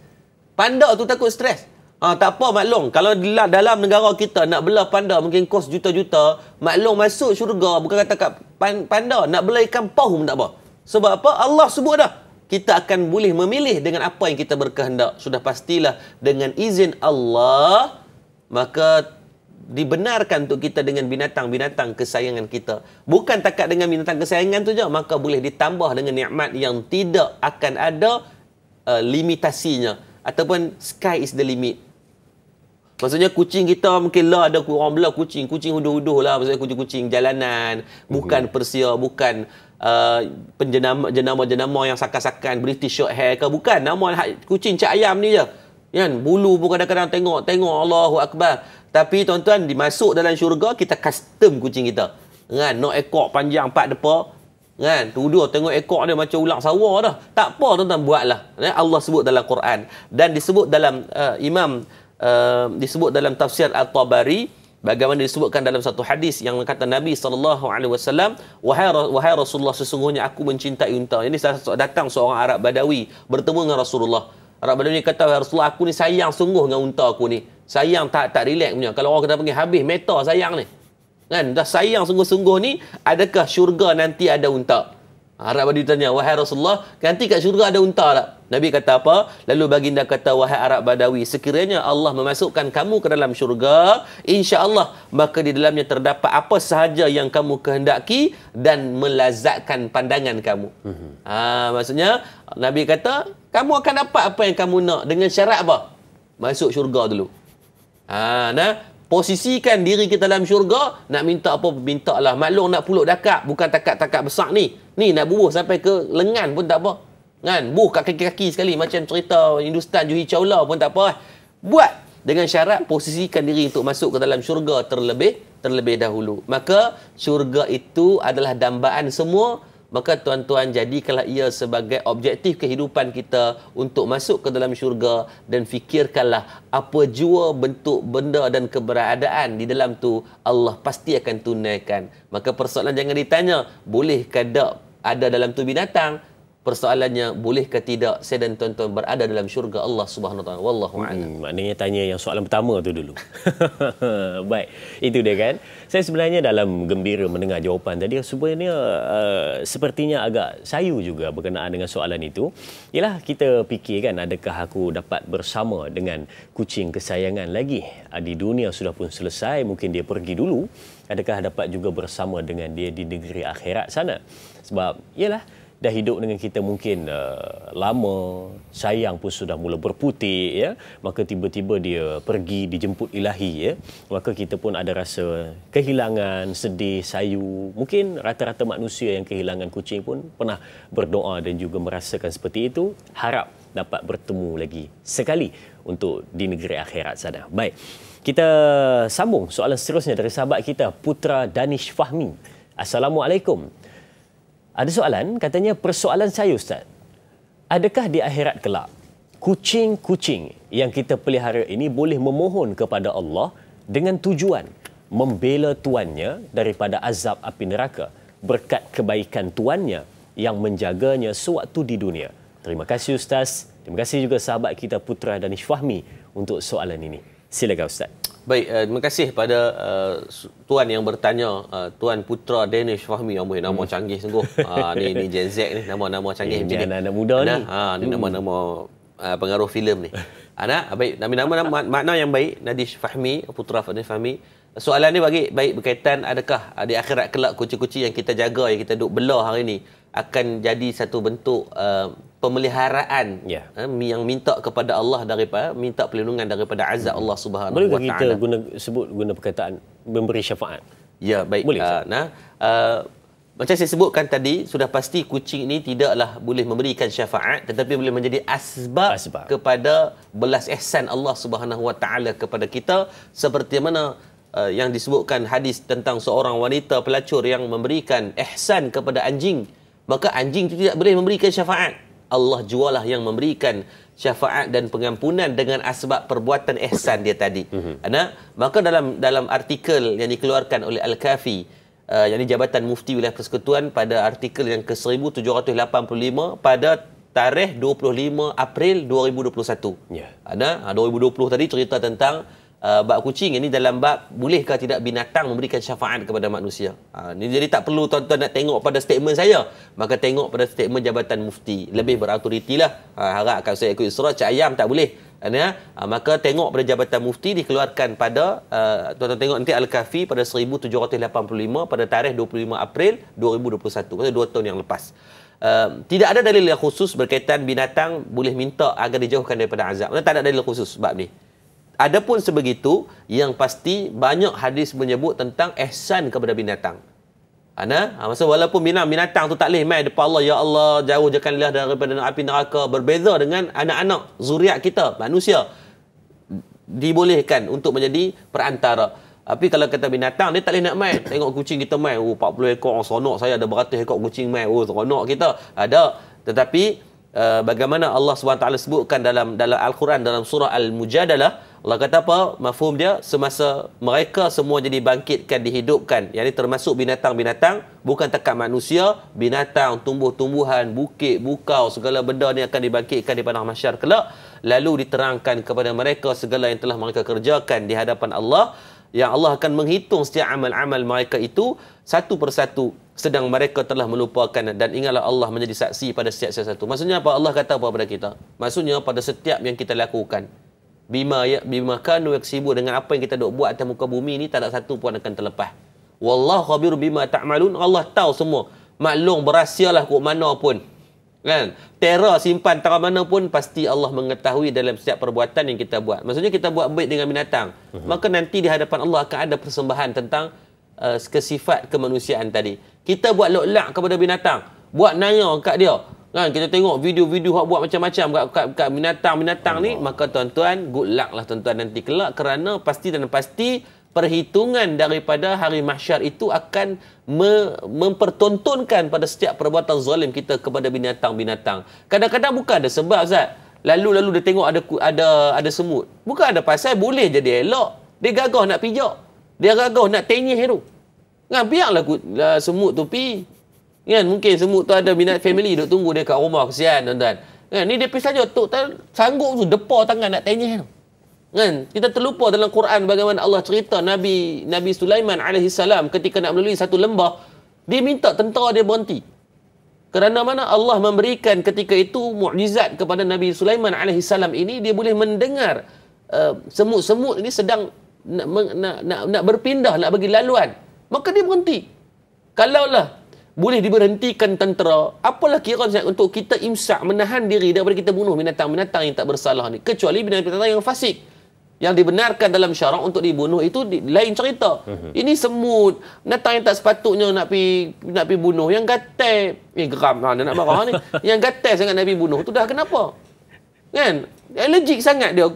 Panda tu takut stres. Tak apa maklum. Kalau dalam negara kita nak bela panda mungkin kos juta-juta, maklum masuk syurga bukan kata kat panda, nak bela ikan paus pun tak apa. Sebab apa? Allah sebut dah. Kita akan boleh memilih dengan apa yang kita berkehendak. Sudah pastilah dengan izin Allah, maka dibenarkan untuk kita dengan binatang-binatang kesayangan kita. Bukan takat dengan binatang kesayangan tu je, maka boleh ditambah dengan nikmat yang tidak akan ada limitasinya. Ataupun sky is the limit. Maksudnya kucing kita mungkin lah ada orang belah kucing huduh-huduh lah. Maksudnya kucing-kucing jalanan. Bukan Persia, bukan jenama-jenama yang sakan-sakan British short hair ke. Bukan, nama kucing cak ayam ni je. Kan? Bulu pun kadang-kadang tengok Allahu Akbar. Tapi tuan-tuan, dimasuk dalam syurga, kita custom kucing kita. Kan? Nak ekor panjang 4 depa. Kan? Tuduh tengok ekor dia macam ulang sawah dah. Tak apa tuan-tuan, buatlah. Allah sebut dalam Quran. Dan disebut dalam disebut dalam tafsir At-Tabari, bagaimana disebutkan dalam satu hadis yang kata Nabi SAW, wahai Rasulullah, sesungguhnya aku mencintai unta. Ini datang seorang Arab Badawi bertemu dengan Rasulullah. Arab Badawi kata, Rasulullah, aku ni sayang sungguh dengan unta aku ni. Sayang tak relax punya. Kalau orang kata panggil habis meta sayang ni. Kan? Dah sayang sungguh-sungguh ni, adakah syurga nanti ada unta? Arab Badawi tanya, wahai Rasulullah, nanti kat syurga ada unta tak? Nabi kata apa? Lalu baginda kata, wahai Arab Badawi, sekiranya Allah memasukkan kamu ke dalam syurga, insya-Allah maka di dalamnya terdapat apa sahaja yang kamu kehendaki dan melazatkan pandangan kamu. Maksudnya Nabi kata, kamu akan dapat apa yang kamu nak dengan syarat apa? Masuk syurga dulu. Posisikan diri kita dalam syurga, nak minta apa, mintalah. Maklum nak puluk dakap, bukan takat-takat besar ni. Ni nak bubuh sampai ke lengan pun tak apa. Kan? Buh kat kaki-kaki sekali, macam cerita Hindustan Juhi Chawla pun tak apa. Buat dengan syarat posisikan diri untuk masuk ke dalam syurga terlebih dahulu. Maka syurga itu adalah dambaan semua. Maka tuan-tuan, jadikanlah ia sebagai objektif kehidupan kita untuk masuk ke dalam syurga dan fikirkanlah apa jua bentuk benda dan keberadaan di dalam tu Allah pasti akan tunaikan. Maka persoalan jangan ditanya, boleh ke tak ada dalam tu binatang? Persoalannya, boleh ke tidak saya dan tuan-tuan berada dalam syurga Allah Subhanahu Wa Taala. Wallahu a'lam. Maknanya tanya yang soalan pertama tu dulu. Baik, itu dia kan. Saya sebenarnya dalam gembira mendengar jawapan tadi, sebenarnya sepertinya agak sayu juga berkenaan dengan soalan itu. Ialah kita fikir kan, adakah aku dapat bersama dengan kucing kesayangan lagi? Di dunia sudah pun selesai, mungkin dia pergi dulu. Adakah dapat juga bersama dengan dia di negeri akhirat sana? Sebab ialah dah hidup dengan kita mungkin lama, sayang pun sudah mula berputih, ya. Maka tiba-tiba dia pergi dijemput ilahi, ya. Maka kita pun ada rasa kehilangan, sedih, sayu. Mungkin rata-rata manusia yang kehilangan kucing pun pernah berdoa dan juga merasakan seperti itu. Harap dapat bertemu lagi sekali untuk di negeri akhirat sana. Baik, kita sambung soalan seterusnya dari sahabat kita, Putra Danish Fahmi. Assalamualaikum. Ada soalan, katanya, persoalan saya Ustaz, adakah di akhirat kelak kucing-kucing yang kita pelihara ini boleh memohon kepada Allah dengan tujuan membela tuannya daripada azab api neraka berkat kebaikan tuannya yang menjaganya sewaktu di dunia? Terima kasih Ustaz. Terima kasih juga sahabat kita Putra Danish Fahmi untuk soalan ini. Silakan Ustaz. Baik, terima kasih pada tuan yang bertanya, Tuan Putra Danish Fahmi. Amboi, nama canggih sungguh. Ni Gen Z ni, nama-nama canggih macam ni. Anak muda ni. Ni nama-nama pengaruh filem ni. Baik, nama makna yang baik, Danish Fahmi, Putra Danish Fahmi. Soalan ni baik berkaitan, adakah di akhirat kelak kucing-kucing yang kita jaga, yang kita duk bela hari ni akan jadi satu bentuk pemeliharaan yang minta kepada Allah, daripada minta perlindungan daripada azab Allah Subhanahu Wa Taala. Boleh kita guna perkataan memberi syafaat? Ya, baik. Boleh. Macam saya sebutkan tadi, sudah pasti kucing ini tidaklah boleh memberikan syafaat, tetapi boleh menjadi asbab kepada belas ihsan Allah Subhanahu Wa Taala kepada kita, seperti mana yang disebutkan hadis tentang seorang wanita pelacur yang memberikan ihsan kepada anjing, maka anjing itu tidak boleh memberikan syafaat. Allah jualah yang memberikan syafaat dan pengampunan dengan asbab perbuatan ihsan dia tadi. Maka dalam artikel yang dikeluarkan oleh Al-Kafi, yang di Jabatan Mufti Wilayah Persekutuan, pada artikel yang ke-1785 pada tarikh 25 April 2021. 2020 tadi cerita tentang bab kucing. Ini dalam bab bolehkah tidak binatang memberikan syafaat kepada manusia. Ini jadi tak perlu tuan-tuan nak tengok pada statement saya, maka tengok pada statement Jabatan Mufti, lebih berautoriti lah. Harap kalau saya ikut surat cak ayam tak boleh. Maka tengok pada Jabatan Mufti dikeluarkan pada tuan-tuan tengok nanti Al-Kafi pada 1785 pada tarikh 25 April 2021, maksudnya 2 tahun yang lepas. Tidak ada dalil yang khusus berkaitan binatang boleh minta agar dijauhkan daripada azab. Tak ada dalil khusus bab ni. Adapun sebegitu, yang pasti banyak hadis menyebut tentang ihsan kepada binatang. Maksud walaupun binatang tu tak boleh mai depan Allah, ya Allah jauh jekanlah daripada api neraka, berbeza dengan anak-anak zuriat kita manusia, dibolehkan untuk menjadi perantara. Tapi kalau kata binatang, dia tak boleh nak mai. Tengok kucing kita mai, 40 ekor, seronok saya ada beratus ekor kucing mai, seronok kita ada. Tetapi bagaimana Allah SWT sebutkan dalam Al-Quran, dalam surah Al-Mujadalah, Allah kata apa? Mafhum dia, semasa mereka semua jadi bangkitkan, dihidupkan, yang ini termasuk binatang-binatang, bukan takat manusia, binatang, tumbuh-tumbuhan, bukit, bukau, segala benda ni akan dibangkitkan di padang mahsyar kelak. Lalu diterangkan kepada mereka segala yang telah mereka kerjakan di hadapan Allah. yang Allah akan menghitung setiap amal-amal mereka itu satu persatu, sedang mereka telah melupakan, dan ingatlah Allah menjadi saksi pada setiap sesuatu. Maksudnya apa? Allah kata apa pada kita? Maksudnya pada setiap yang kita lakukan, bima kanu yaksibu, dengan apa yang kita dok buat atas muka bumi ni, tak ada satu pun akan terlepas. Wallahu khabiru bima ta'malun. Allah tahu semua. Maklum, berahsialah kok mana pun. Kan? Terror simpan tara mana pun, pasti Allah mengetahui dalam setiap perbuatan yang kita buat. Maksudnya kita buat baik dengan binatang, maka nanti di hadapan Allah akan ada persembahan tentang kesifat kemanusiaan tadi. Kita buat lok-lak kepada binatang, buat naya kat dia. Kan? Kita tengok video-video hak buat macam-macam kat binatang-binatang ni, maka tuan-tuan, good luck lah tuan-tuan nanti kelak, kerana pasti dan pasti perhitungan daripada hari mahsyar itu akan mempertontonkan pada setiap perbuatan zalim kita kepada binatang-binatang. Kadang-kadang bukan ada sebab, Ustaz. Lalu dia tengok ada semut. Bukan ada pasal, boleh jadi elok. Dia gagah nak pijak. Dia gagah nak tenyih tu. Kan, biarlah semut tu pi. Kan, mungkin semut tu ada minat family duk tunggu dia kat rumah, kesian tuan-tuan. Kan, ni dia pergi saja tok sanggup tu depa tangan nak tenyih tu. Kan, kita terlupa dalam Quran bagaimana Allah cerita Nabi Sulaiman alaihi salam ketika nak melalui satu lembah, dia minta tentera dia berhenti. Kerana mana Allah memberikan ketika itu mukjizat kepada Nabi Sulaiman alaihi salam ini, dia boleh mendengar semut-semut ini sedang nak berpindah, nak bagi laluan. Maka dia berhenti. Kalaulah boleh diberhentikan tentera, apalah kira untuk kita imsak, menahan diri daripada kita bunuh binatang-binatang yang tak bersalah ni, kecuali binatang-binatang yang fasik, yang dibenarkan dalam syarak untuk dibunuh, itu lain cerita. Ini semut, binatang yang tak sepatutnya nak pi bunuh, yang gatal, geram dia nak marah ni, yang gatal sangat nak pi bunuh tu dah kenapa? Kan? Allergic sangat dia.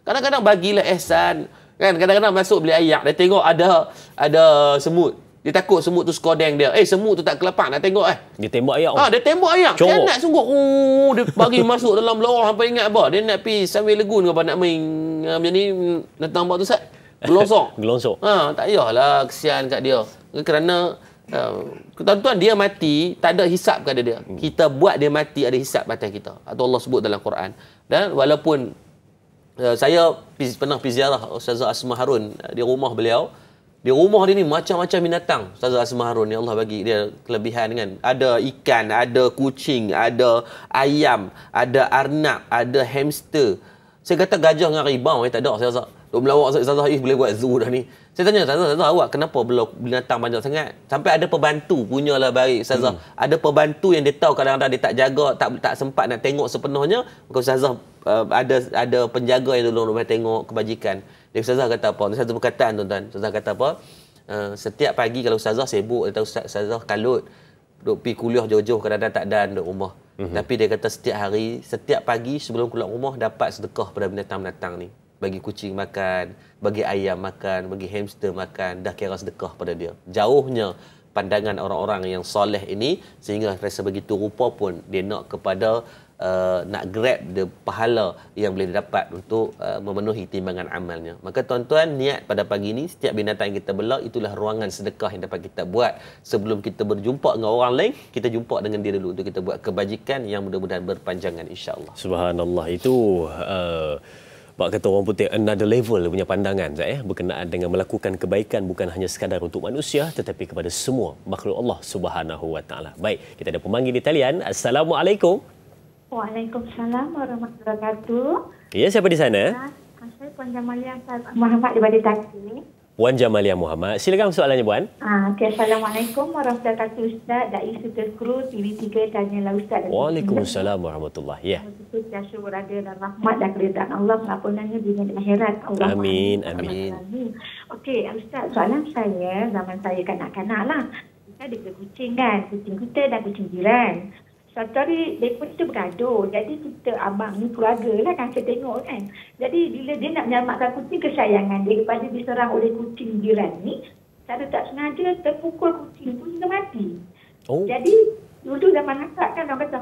Kadang-kadang bagilah ihsan, kan? Kadang-kadang masuk beli ayak, dia tengok ada semut. Dia takut semut tu skodeng dia. Semut tu tak kelepak nak tengok Dia tembak ayak. Dia tembak ayak. Dia nak sungguh. Dia bagi masuk dalam lorong sampai ingat apa. Dia nak pergi sambil legun ke apa, nak main macam ni, nak tambak tu Ustaz. Gelonsok. Gelonsok. Tak payahlah, kesian kat dia. Kerana tuan-tuan, dia mati tak ada hisap kat dia. Kita buat dia mati ada hisap atas kita. Atau Allah sebut dalam Quran. Dan walaupun saya pernah pergi ziarah Ustazah Asma Harun di rumah beliau. Di rumah dia ni macam-macam binatang. Ustazah Asma Harun ni Allah bagi dia kelebihan kan. Ada ikan, ada kucing, ada ayam, ada arnab, ada hamster. Saya kata gajah dengan harimau tak ada Ustazah. Duk melawak Ustazah, boleh buat zoo dah ni. Saya tanya Ustazah, awak kenapa binatang banyak sangat? Sampai ada pembantu punyalah baik Ustazah. Ada pembantu yang dia tahu kadang-kadang dia tak jaga, tak sempat nak tengok sepenuhnya. Maka Ustazah ada penjaga yang dulu nak tengok kebajikan. Dia Ustazah kata apa? Satu perkataan tuan-tuan. Ustazah kata apa? Setiap pagi kalau Ustazah sibuk, dia tahu Ustazah kalut, duk pergi kuliah jauh-jauh, kadang-kadang tak ada duduk rumah. Tapi dia kata setiap pagi sebelum keluar rumah dapat sedekah pada binatang-binatang ni. Bagi kucing makan, bagi ayam makan, bagi hamster makan, dah kira sedekah pada dia. Jauhnya pandangan orang-orang yang soleh ini, sehingga rasa begitu rupa pun dia nak kepada nak grab the pahala yang boleh dapat untuk memenuhi timbangan amalnya. Maka tuan-tuan, niat pada pagi ini, setiap binatang yang kita bela itulah ruangan sedekah yang dapat kita buat sebelum kita berjumpa dengan orang lain. Kita jumpa dengan dia dulu untuk kita buat kebajikan yang mudah-mudahan berpanjangan, insya-Allah. Subhanallah, itu Pak kata orang putih another level punya pandangan berkenaan dengan melakukan kebaikan bukan hanya sekadar untuk manusia tetapi kepada semua makhluk Allah Subhanahu wa taala. Baik, kita ada pemanggil di talian. Assalamualaikum. Waalaikumsalam warahmatullahi wabarakatuh. Ya, siapa di sana? Saya Puan Jamalia Muhammad daripada Taki. Puan Jamalia Muhammad. Silakan soalannya, Puan. Assalamualaikum warahmatullahi wabarakatuh, Ustaz. Dai Suter Kru TV3 tanyalah Ustaz. Waalaikumsalam warahmatullahi. Ya. Kita berada dalam rahmat dan keridaan Allah mengampunannya dunia dan akhirat. Allah. Amin, amin. Okey, Ustaz, soalan saya zaman saya kanak-kanak lah. Kita ada kucing kan, kucing kita dan kucing jiran. Satu hari, mereka kita bergaduh. Jadi kita, abang ni keluarga lah kan, saya tengok kan. Jadi bila dia nak menyelamatkan kucing kesayangan dia daripada diserang oleh kucing jiran ni, secara tak sengaja terpukul kucing tu hingga mati. Jadi dulu zaman akak kan orang kata,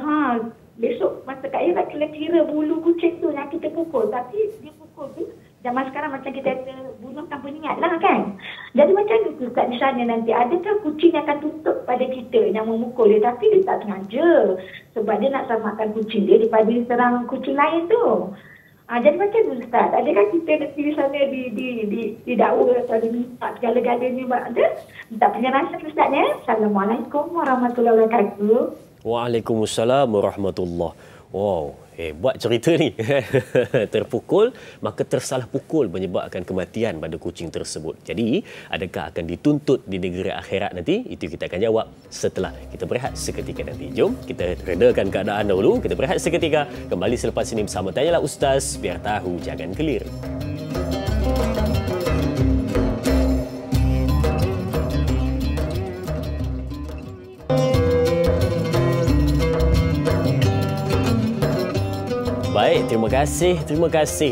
besok masa kat Iraq kira bulu kucing tu yang kita pukul. Tapi dia pukul tu, zaman sekarang macam kita ada bunuh tanpa niat lah kan. Jadi macam itu kat di sana nanti, adakah kucing yang akan tutup pada kita yang memukul dia, tapi dia tak sengaja sebab dia nak selamatkan kucing dia daripada diserang kucing lain tu. Jadi macam tu Ustaz. Adakah kita nak pergi sana didakwa atau diminta segala-galanya ada? Tak penjelasan Ustaz ya. Assalamualaikum warahmatullahi wabarakatuh. Waalaikumsalam warahmatullahi. Wow, hebat cerita ni. Terpukul, maka tersalah pukul menyebabkan kematian pada kucing tersebut. Jadi, adakah akan dituntut di negeri akhirat nanti? Itu kita akan jawab setelah kita berehat seketika nanti. Jom kita redakan keadaan dahulu. Kita berehat seketika. Kembali selepas ini bersama Tanyalah Ustaz. Biar tahu, jangan keliru. Baik, terima kasih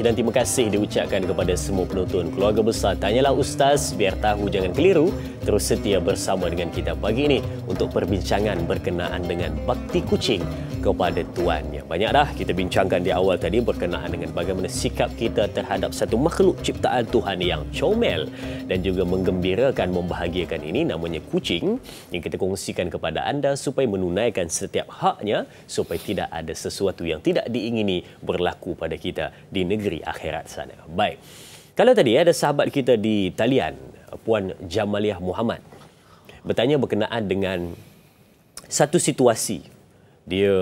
dan terima kasih diucapkan kepada semua penonton keluarga besar Tanyalah Ustaz, biar tahu jangan keliru. Terus setia bersama dengan kita pagi ini untuk perbincangan berkenaan dengan bakti kucing kepada tuannya. Banyak dah kita bincangkan di awal tadi berkenaan dengan bagaimana sikap kita terhadap satu makhluk ciptaan Tuhan yang comel dan juga menggembirakan, membahagiakan ini, namanya kucing, yang kita kongsikan kepada anda supaya menunaikan setiap haknya, supaya tidak ada sesuatu yang tidak diingini berlaku pada kita di negeri akhirat sana. Baik, kalau tadi ada sahabat kita di talian, Puan Jamaliah Muhammad, bertanya berkenaan dengan satu situasi. Dia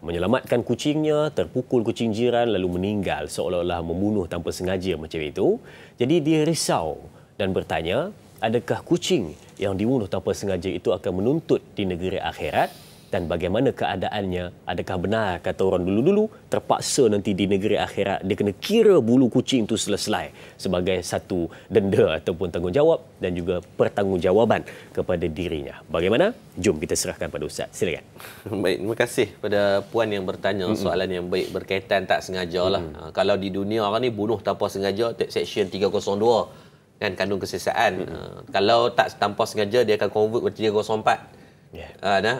menyelamatkan kucingnya, terpukul kucing jiran lalu meninggal, seolah-olah membunuh tanpa sengaja macam itu. Jadi dia risau dan bertanya, adakah kucing yang dibunuh tanpa sengaja itu akan menuntut di negeri akhirat? Dan bagaimana keadaannya? Adakah benar kata orang dulu-dulu terpaksa nanti di negeri akhirat dia kena kira bulu kucing itu selesai sebagai satu denda ataupun tanggungjawab dan juga pertanggungjawaban kepada dirinya. Bagaimana? Jom kita serahkan pada Ustaz. Silakan. Baik, terima kasih pada puan yang bertanya soalan yang baik berkaitan tak sengaja lah. Kalau di dunia orang ni bunuh tanpa sengaja, section 302 kan, kandung kesesaan. Kalau tak tanpa sengaja dia akan convert ke 304.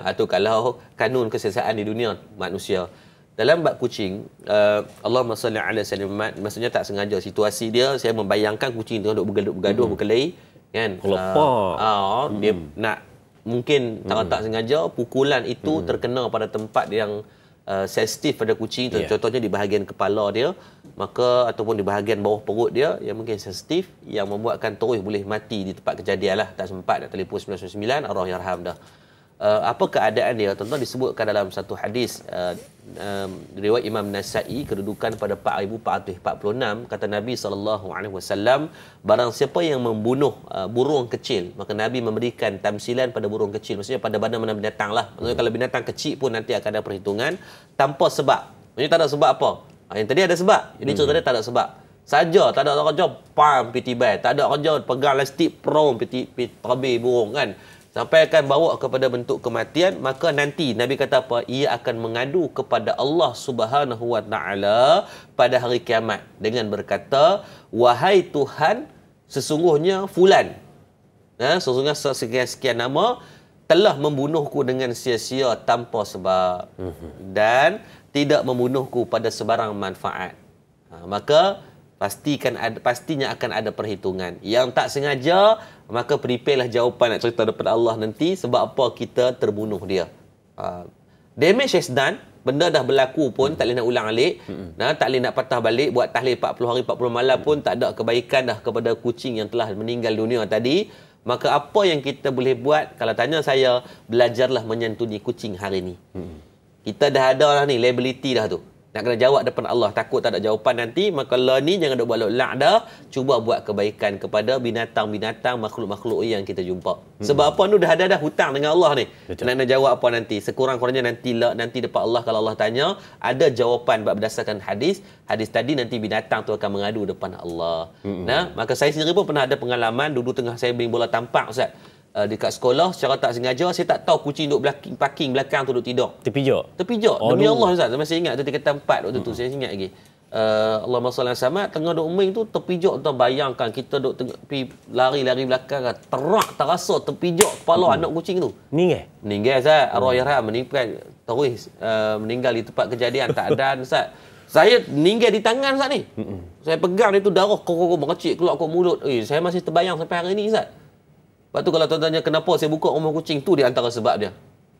Atau kalau kanun kesesaan di dunia manusia. Dalam bab kucing, Allahumma salli ala sayyidina Muhammad, maksudnya tak sengaja situasi dia, saya membayangkan kucing tengah duk bergaduh berkelahi kan. Dia nak mungkin tak sengaja pukulan itu terkena pada tempat yang sensitif pada kucing, contohnya di bahagian kepala dia, maka ataupun di bahagian bawah perut dia yang mungkin sensitif, yang membuatkan terus boleh mati di tempat kejadian lah. Tak sempat nak telefon 999, Allah yarham dah. Apa keadaan dia? Tuan-tuan, disebutkan dalam satu hadis riwayat Imam Nasa'i, kedudukan pada 4446, kata Nabi SAW, barang siapa yang membunuh burung kecil, maka Nabi memberikan tamsilan pada burung kecil, maksudnya pada mana-mana binatang lah. Maksudnya kalau binatang kecil pun nanti akan ada perhitungan tanpa sebab. Maksudnya tak ada sebab apa. Yang tadi ada sebab, jadi cerita dia tak ada sebab saja, tak ada kerja pam piti bai, tak ada kerja pegang elastik prom piti terbih burung kan, sampai akan bawa kepada bentuk kematian, maka nanti Nabi kata apa? Ia akan mengadu kepada Allah Subhanahu wa taala pada hari kiamat dengan berkata, wahai Tuhan, sesungguhnya fulan, sesungguhnya sekian nama telah membunuhku dengan sia-sia tanpa sebab dan tidak membunuhku pada sebarang manfaat. Maka pastinya akan ada perhitungan. Yang tak sengaja, maka prepare lah jawapan nak cerita daripada Allah nanti sebab apa kita terbunuh dia. Damage is done, benda dah berlaku pun tak boleh nak ulang alik, tak boleh nak patah balik, buat tahlil 40 hari 40 malam pun tak ada kebaikan dah kepada kucing yang telah meninggal dunia tadi. Maka apa yang kita boleh buat? Kalau tanya saya, belajarlah menyantuni kucing hari ni. Kita dah ada lah ni, liability dah tu. Nak kena jawab depan Allah, takut tak ada jawapan nanti, maka lah ni jangan duk buat lak dah, cuba buat kebaikan kepada binatang-binatang, makhluk-makhluk yang kita jumpa. Sebab apa, dah ada hutang dengan Allah ni. Nak jawab apa nanti? Sekurang-kurangnya nanti depan Allah, kalau Allah tanya, ada jawapan berdasarkan hadis tadi, nanti binatang tu akan mengadu depan Allah. Maka saya sendiri pun pernah ada pengalaman, dulu tengah saya main bola tampak Ustaz. Dekat sekolah, secara tak sengaja saya tak tahu kucing duduk parking belakang tu duduk tidur. Terpijak? Demi Allah Ustaz, saya masih ingat tu tingkatan 4 waktu tu, saya ingat lagi. Allahumma salli alaihi wasallam, tengah duduk main tu terpijak. Tuan bayangkan kita duduk lari-lari belakang, terak terasa terpijak kepala anak kucing tu. Meninggal Ustaz, arwah yarham, meninggal di tempat kejadian, tak ada Ustaz. Saya meninggal di tangan Ustaz ni. Saya pegang dia tu, darah mengecik keluar ke mulut. Saya masih terbayang sampai hari ni Ustaz. Lepas tu kalau tuan tanya kenapa saya buka rumah kucing, tu di antara sebab dia.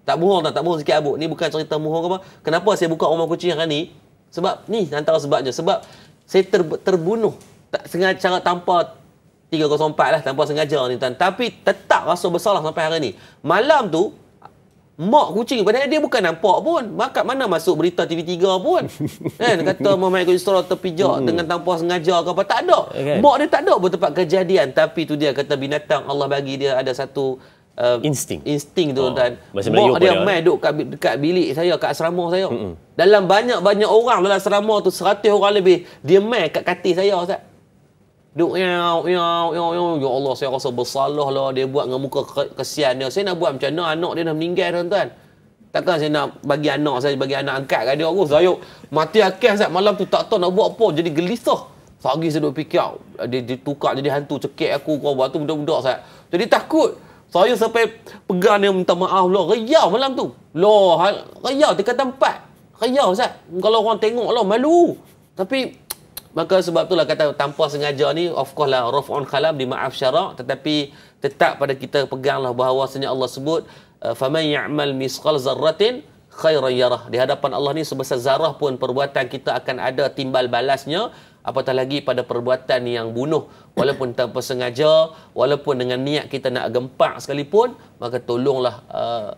Tak bohong sikit Abu. Ni bukan cerita bohong apa. Kenapa saya buka rumah kucing hari ni? Sebab ni antara sebabnya. Sebab saya terbunuh sengaja, cara tanpa 304 lah, tanpa sengaja ni tuan. Tapi tetap rasa bersalah sampai hari ni. Malam tu mak kucing, padahal dia bukan nampak pun. Kat mana masuk berita TV3 pun. Kan kata Muhammad Yusra terpijak dengan tanpa sengaja ke apa, tak ada. Okay. Mak dia tak ada pun tempat kejadian, tapi tu dia kata binatang Allah bagi dia ada satu insting tu tuan. Mak dia main duduk dekat bilik saya, kat asrama saya. Dalam banyak-banyak orang dalam asrama tu, 100 orang lebih, dia main kat katil saya Ustaz. Duk ya Allah, saya rasa bersalah lah dia buat dengan muka kesian dia. Saya nak buat macam mana, anak dia dah meninggal tuan-tuan. Takkan saya nak bagi anak saya, bagi anak angkat kat dia. Saya mati akal Ustaz, malam tu tak tahu nak buat apa, jadi gelisah. Pagi saya duk fikir dia tukar jadi hantu cekik aku kau buat tu budak-budak Ustaz. Jadi takut. Saya sampai pegang dia minta maaf lah. Riau malam tu. Riau dekat tempat. Riau Ustaz. Kalau orang tengok lah malu. Tapi maka sebab itulah kata tanpa sengaja ni, of course lah raf'un khalam di maaf syarak, tetapi tetap pada kita peganglah bahawasanya Allah sebut faman ya'mal misqal zarratin khairan yarah. Di hadapan Allah ni sebesar zarah pun perbuatan kita akan ada timbal balasnya, apatah lagi pada perbuatan yang bunuh, walaupun tanpa sengaja, walaupun dengan niat kita nak gempak sekalipun, maka tolonglah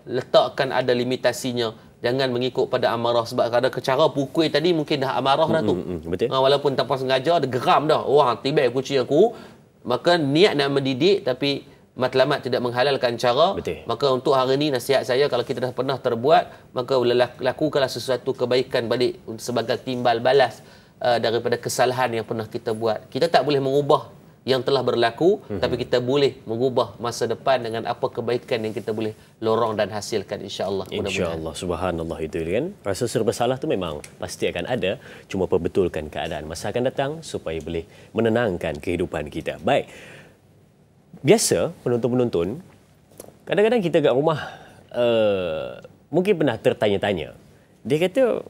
letakkan ada limitasinya. Jangan mengikut pada amarah, sebab ada cara pukul tadi mungkin dah amarah dah tu. Betul. Walaupun tanpa sengaja ada geram dah. Wah, tiba kucing aku. Maka niat nak mendidik tapi matlamat tidak menghalalkan cara. Betul. Maka untuk hari ini nasihat saya, kalau kita dah pernah terbuat, maka lakukanlah sesuatu kebaikan balik sebagai timbal balas daripada kesalahan yang pernah kita buat. Kita tak boleh mengubah yang telah berlaku, tapi kita boleh mengubah masa depan dengan apa kebaikan yang kita boleh lorong dan hasilkan, insya-Allah. Insya-Allah, subhanallah, itu kan. Rasa serba salah tu memang pasti akan ada, cuma perbetulkan keadaan masa akan datang supaya boleh menenangkan kehidupan kita. Baik. Biasa penonton-penonton, kadang-kadang kita kat rumah mungkin pernah tertanya-tanya. Dia kata,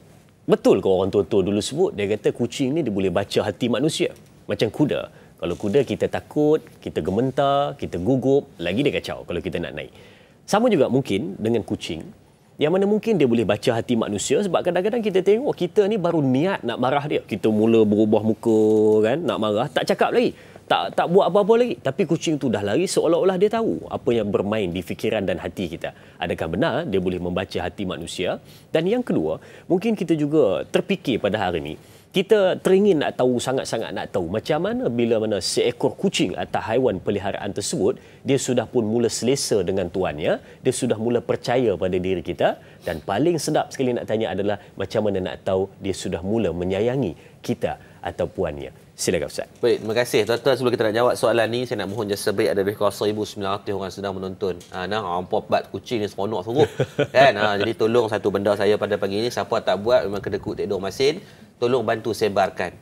betul ke orang tua-tua dulu sebut, dia kata kucing ni dia boleh baca hati manusia macam kuda. Kalau kuda kita takut, kita gementar, kita gugup, lagi dia kacau kalau kita nak naik. Sama juga mungkin dengan kucing, yang mana mungkin dia boleh baca hati manusia, sebab kadang-kadang kita tengok kita ni baru niat nak marah dia. Kita mula berubah muka kan, nak marah, tak cakap lagi. Tak buat apa-apa lagi. Tapi kucing tu dah lari seolah-olah dia tahu apa yang bermain di fikiran dan hati kita. Adakah benar dia boleh membaca hati manusia? Dan yang kedua, mungkin kita juga terfikir pada hari ini, kita teringin nak tahu, sangat-sangat nak tahu macam mana bila mana seekor kucing atau haiwan peliharaan tersebut, dia sudah pun mula selesa dengan tuannya, dia sudah mula percaya pada diri kita, dan paling sedap sekali nak tanya adalah macam mana nak tahu dia sudah mula menyayangi kita atau puannya. Silakan Ustaz. Baik, terima kasih tuan-tuan. Sebelum kita nak jawab soalan ni, saya nak mohon jasa baik, ada lebih kurang 1,900 orang sedang menonton. Hampa bat kucing ni seronok sungguh. Kan? Jadi tolong satu benda saya pada pagi ni, siapa tak buat memang kedekut tidur masin, tolong bantu sebarkan.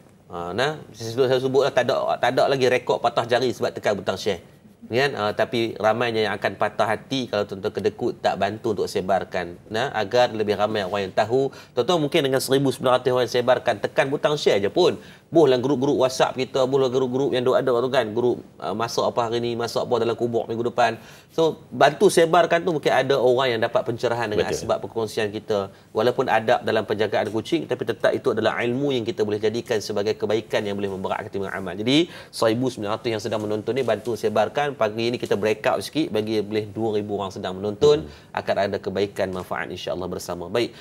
Saya sebutlah tak ada lagi rekod patah jari sebab tekan butang share. Kan? Tapi ramainya yang akan patah hati kalau tuan-tuan kedekut tak bantu untuk sebarkan, agar lebih ramai orang yang tahu. Tuan-tuan mungkin dengan 1,900 orang yang sebarkan, tekan butang share je pun, dalam grup-grup WhatsApp kita, dalam grup-grup yang ada tu kan, grup masuk apa hari ni, masuk apa dalam kubur minggu depan. So bantu sebarkan tu, mungkin ada orang yang dapat pencerahan dengan sebab perkongsian kita. Walaupun adab dalam penjagaan kucing, tapi tetap itu adalah ilmu yang kita boleh jadikan sebagai kebaikan yang boleh memberatkan timbangan amal. Jadi 1,900 yang sedang menonton ni, bantu sebarkan. Pagi ini kita break out sikit bagi boleh 2,000 orang sedang menonton, akan ada kebaikan manfaat insya-Allah bersama. Baik,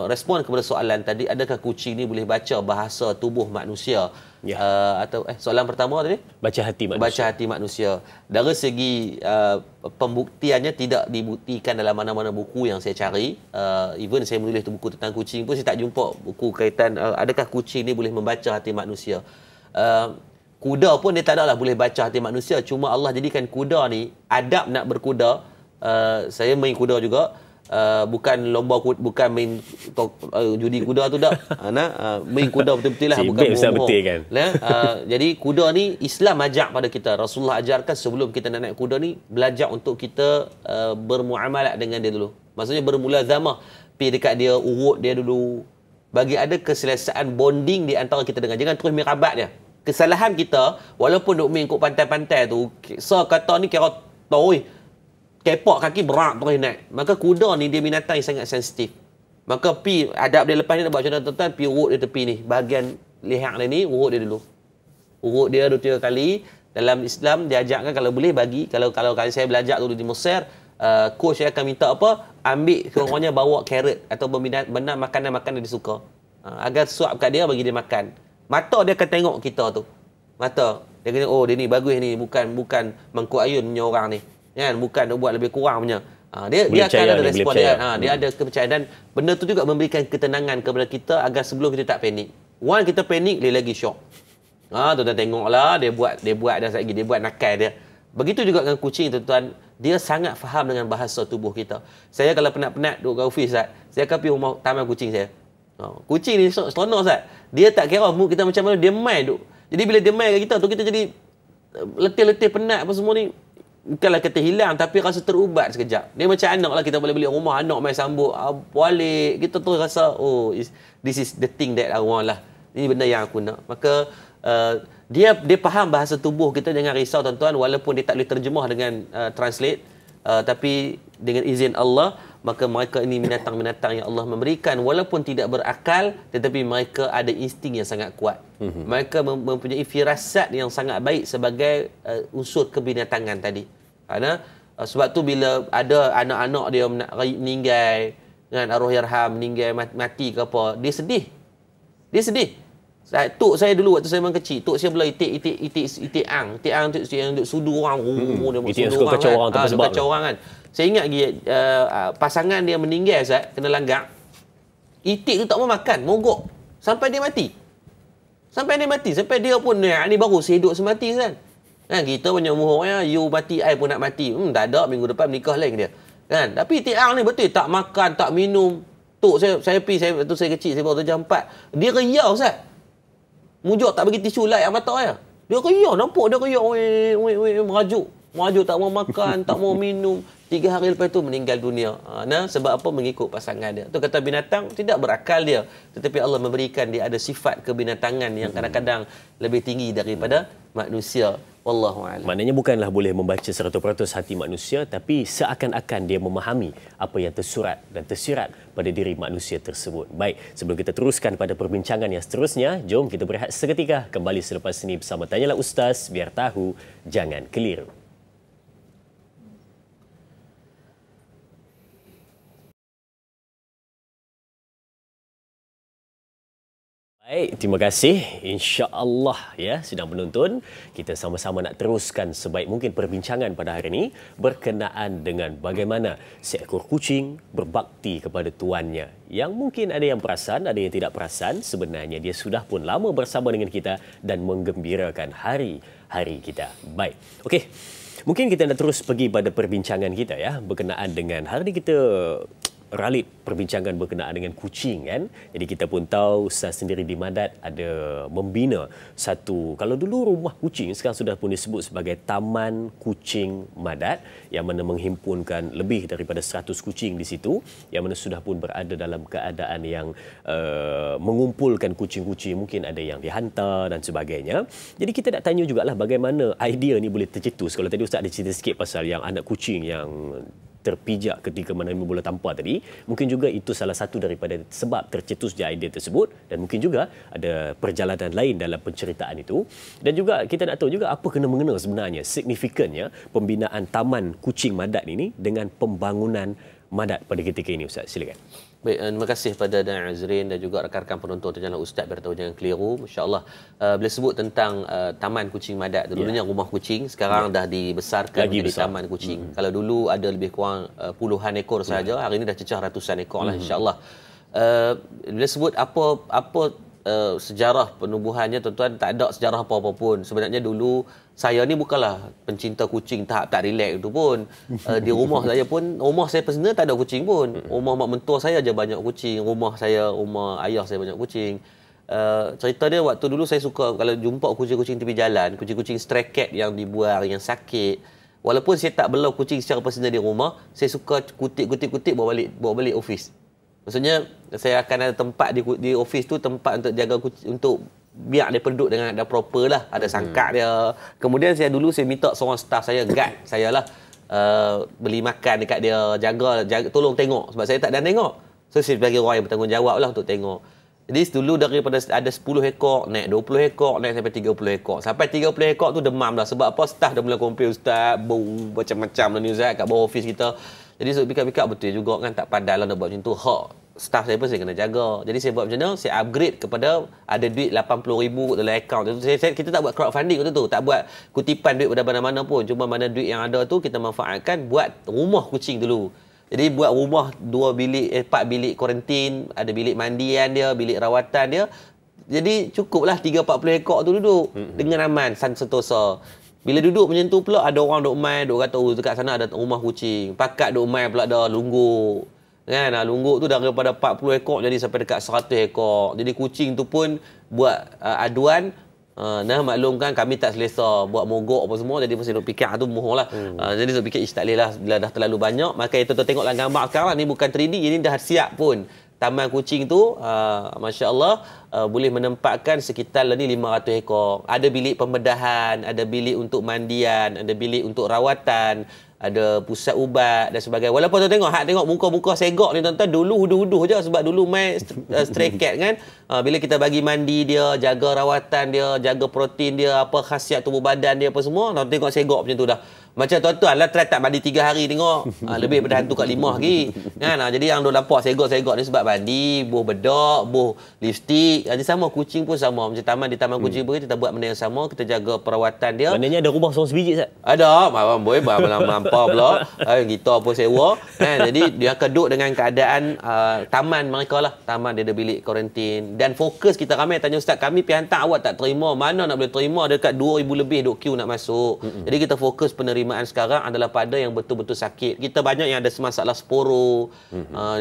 respon kepada soalan tadi, adakah kucing ni boleh baca bahasa tubuh manusia? Atau soalan pertama tadi, baca hati manusia. Baca hati manusia. Dari segi pembuktiannya tidak dibuktikan dalam mana-mana buku yang saya cari. Even saya menulis tu buku tentang kucing pun, saya tak jumpa buku kaitan adakah kucing ni boleh membaca hati manusia. Kuda pun dia tak adalah boleh baca hati manusia. Cuma Allah jadikan kuda ni, adab nak berkuda. Saya main kuda juga. Bukan lomba kuda, bukan main judi kuda tu dah. Main kuda betul-betul lah, bukan bohong. Kan? Jadi kuda ni Islam ajak pada kita. Rasulullah ajarkan sebelum kita nak naik kuda ni, belajar untuk kita bermuamalah dengan dia dulu. Maksudnya bermulazamah. Pergi dekat dia, urut dia dulu. Bagi ada keselesaan bonding di antara kita dengan. Jangan terus mirabat dia. Kesalahan kita, walaupun duk main kat pantai-pantai tu, kata ni kira tahu kepak kaki berat terus naik. Maka kuda ni dia binatang yang sangat sensitif. Maka pi adab dia lepas ni nak buat macam tuan-tuan, pi urut dia tepi ni, bahagian leher dia ni, urut dia dulu. Urut dia 2-3 kali. Dalam Islam diajarkan kalau boleh bagi, kalau saya belajar dulu di Mesir, coach saya akan minta apa? Ambil kurang-kurangnya bawa carrot atau benar makanan-makanan dia suka. Agar suap kat dia, bagi dia makan. Mata dia akan tengok kita tu. Mata dia kata, oh dia ni bagus ni, bukan mangkuk ayun punya orang ni. Kan? Bukan dia buat lebih kurang punya. Dia akan ada respon dia. Dia ada kepercayaan, dan benda tu juga memberikan ketenangan kepada kita agar sebelum kita tak panik. One kita panik, dia lagi shock. Tuan-tuan tengoklah dia buat dah lagi dia buat nakal dia. Begitu juga dengan kucing, tuan-tuan, dia sangat faham dengan bahasa tubuh kita. Saya kalau penat-penat duduk kat office, saya akan pergi rumah taman kucing saya. Kucing ni seronok, Ustaz. Dia tak kira mood kita macam mana, dia main duk. Jadi bila dia main kat kita tu, kita jadi letih-letih, penat apa semua ni. Bukanlah kata hilang, tapi rasa terubat sekejap. Dia macam anak lah, kita boleh balik rumah, anak main sambut, balik. Kita tu rasa, this is the thing that I want lah. Ini benda yang aku nak. Maka dia faham bahasa tubuh kita. Jangan risau tuan-tuan, walaupun dia tak boleh terjemah dengan translate, tapi dengan izin Allah, maka mereka ini binatang-binatang yang Allah memberikan, walaupun tidak berakal, tetapi mereka ada insting yang sangat kuat. Mereka mempunyai firasat yang sangat baik sebagai unsur kebinatangan tadi. Kerana sebab tu bila ada anak-anak dia meninggal, dengan arwah yarham meninggal, mati ke apa, dia sedih. Tok saya dulu waktu saya memang kecil, tok saya pula itik ang yang duk sudu orang. Itik yang suka kacau orang tanpa sebab. Kacau orang kan. Saya ingat lagi pasangan dia meninggal, Ustaz, kena langgak. Itik tu tak mau makan, mogok sampai dia mati. Sampai dia pun ni baru hidup semati, Ustaz. Kan kita banyak umur ya, you mati, I pun nak mati. Tak ada, minggu depan menikah lain dia. Kan? Tapi itik ang ni betul tak makan, tak minum. Tok saya waktu saya kecil, saya baru jam 4. Dia riau, Ustaz. Mujur tak bagi tisu lap mata saya. Dia riau, nampak dia riau, merajuk tak mau makan, tak mau minum. 3 hari lepas tu meninggal dunia. Sebab apa? Mengikut pasangan dia. Tu kata binatang tidak berakal dia, tetapi Allah memberikan dia ada sifat kebinatangan yang kadang-kadang lebih tinggi daripada manusia. Wallahu a'lam. Maknanya bukanlah boleh membaca 100% hati manusia, tapi seakan-akan dia memahami apa yang tersurat dan tersirat pada diri manusia tersebut. Baik, sebelum kita teruskan pada perbincangan yang seterusnya, jom kita berehat seketika. Kembali selepas ini bersama Tanyalah Ustaz, biar tahu, jangan keliru. Baik, terima kasih. Insya-Allah ya sedang menonton. Kita sama-sama nak teruskan sebaik mungkin perbincangan pada hari ini berkenaan dengan bagaimana seekor kucing berbakti kepada tuannya. Yang mungkin ada yang perasan, ada yang tidak perasan. Sebenarnya dia sudah pun lama bersama dengan kita dan menggembirakan hari-hari kita. Baik. Okey. Mungkin kita nak terus pergi pada perbincangan kita ya berkenaan dengan hari ini kita ralit perbincangan berkenaan dengan kucing kan. Jadi kita pun tahu Ustaz sendiri di Madat ada membina satu, kalau dulu rumah kucing, sekarang sudah pun disebut sebagai Taman Kucing Madat, yang mana menghimpunkan lebih daripada 100 kucing di situ, yang mana sudah pun berada dalam keadaan yang mengumpulkan kucing-kucing, mungkin ada yang dihantar dan sebagainya. Jadi kita nak tanya jugalah bagaimana idea ni boleh tercetus. Kalau tadi Ustaz ada cerita sikit pasal yang anak kucing yang terpijak ketika menerima bola tampar tadi, mungkin juga itu salah satu daripada sebab tercetusnya idea tersebut, dan mungkin juga ada perjalanan lain dalam penceritaan itu. Dan juga kita nak tahu juga apa kena-mengena sebenarnya signifikannya pembinaan Taman Kucing Madat ini dengan pembangunan Madat pada ketika ini, Ustaz. Silakan. Baik, terima kasih pada Dan Azrin dan juga rakan-rakan penonton Tanyalah Ustaz, biar tahu jangan keliru. Masya-Allah, bila sebut tentang Taman Kucing Madat, dulunya rumah kucing, sekarang dah dibesarkan menjadi Taman Kucing. Kalau dulu ada lebih kurang puluhan ekor sahaja, hari ini dah cecah ratusan ekor lah, insya-Allah. Bila sebut apa sejarah penubuhannya, tuan-tuan, tak ada sejarah apa-apa pun. Sebenarnya dulu saya ni bukanlah pencinta kucing tahap tak relax tu pun. Di rumah saya pun, rumah saya personal tak ada kucing pun. Rumah mak mentua saya aja banyak kucing. Rumah ayah saya banyak kucing. Cerita dia, waktu dulu saya suka kalau jumpa kucing-kucing tepi jalan, kucing-kucing stray cat yang dibuang, yang sakit. Walaupun saya tak belau kucing secara personal di rumah, saya suka kutip bawa balik office. Maksudnya saya akan ada tempat di office tu, tempat untuk jaga kucing, untuk biar dia penduduk dengan ada proper lah, ada sangkak dia. Kemudian saya minta seorang staff saya, guard saya lah, beli makan dekat dia, jaga, tolong tengok, sebab saya tak dan tengok. So saya sebagai orang yang bertanggungjawab lah untuk tengok. Jadi dulu daripada ada 10 ekor, naik 20 ekor, naik sampai 30 ekor. Sampai 30 ekor tu demam dah. Sebab apa? Staff dah mula komplain, ustaz, bau macam-macam lah ni ustaz kat bawah office kita. Jadi so pikir-pikir betul juga kan, tak pandai lah nak buat macam tu. Hak staff saya pun saya kena jaga. Jadi saya buat macam mana? Saya upgrade kepada ada duit 80,000 dalam akaun tu. Kita tak buat crowdfunding waktu tu. Tak buat kutipan duit pada mana-mana pun. Cuma mana duit yang ada tu kita manfaatkan buat rumah kucing dulu. Jadi buat rumah 4 bilik kuarantin, ada bilik mandian dia, bilik rawatan dia. Jadi cukuplah 30-40 ekor tu duduk dengan aman, sentosa. Bila duduk macam tu pula ada orang duk main, duk kata dekat sana ada rumah kucing. Pakat duk main pula dah lungguk. Kan, lungguk tu daripada 40 ekor jadi sampai dekat 100 ekor. Jadi kucing tu pun buat aduan. Nah, maklumkan kami tak selesa buat mogok apa semua, jadi mesti duk fikir tu mohonlah. Jadi saya fikir tak boleh lah bila dah terlalu banyak. Maka itu tengoklah gambar sekarang ni bukan 3D, ini dah siap pun. Taman kucing tu masya-Allah boleh menempatkan sekitar ni 500 ekor. Ada bilik pembedahan, ada bilik untuk mandian, ada bilik untuk rawatan, ada pusat ubat dan sebagainya. Walaupun tuan tengok muka-muka segak ni tuan-tuan, dulu huduh-huduh je sebab dulu main stray cat kan. Bila kita bagi mandi dia, jaga rawatan dia, jaga protein dia, apa khasiat tubuh badan dia apa semua, tuan tengok segak macam tu dah. Macam tuan-tuan lah try tak mandi 3 hari tengok. Lebih pada hantu kat 5 lagi. Kan? Jadi yang duk nampak segak-segak ni sebab mandi, buh bedak, buh lipstick. Jadi sama kucing pun sama. Macam di taman kucing pun kita buat benda yang sama, kita jaga perawatan dia. Maknanya ada rumah seorang sebiji Ustaz? Ada, boy mampu pula. Kita pun sewa. Kan? Jadi dia keduk dengan keadaan taman mereka lah. Taman dia ada bilik kuarantin. Dan fokus kita ramai tanya ustaz, kami pergi hantar awak tak terima. Mana nak boleh terima, dekat 2,000 lebih duk queue nak masuk. Jadi kita fokus penerimaan sekarang adalah pada yang betul-betul sakit. Kita banyak yang ada masalah sporo.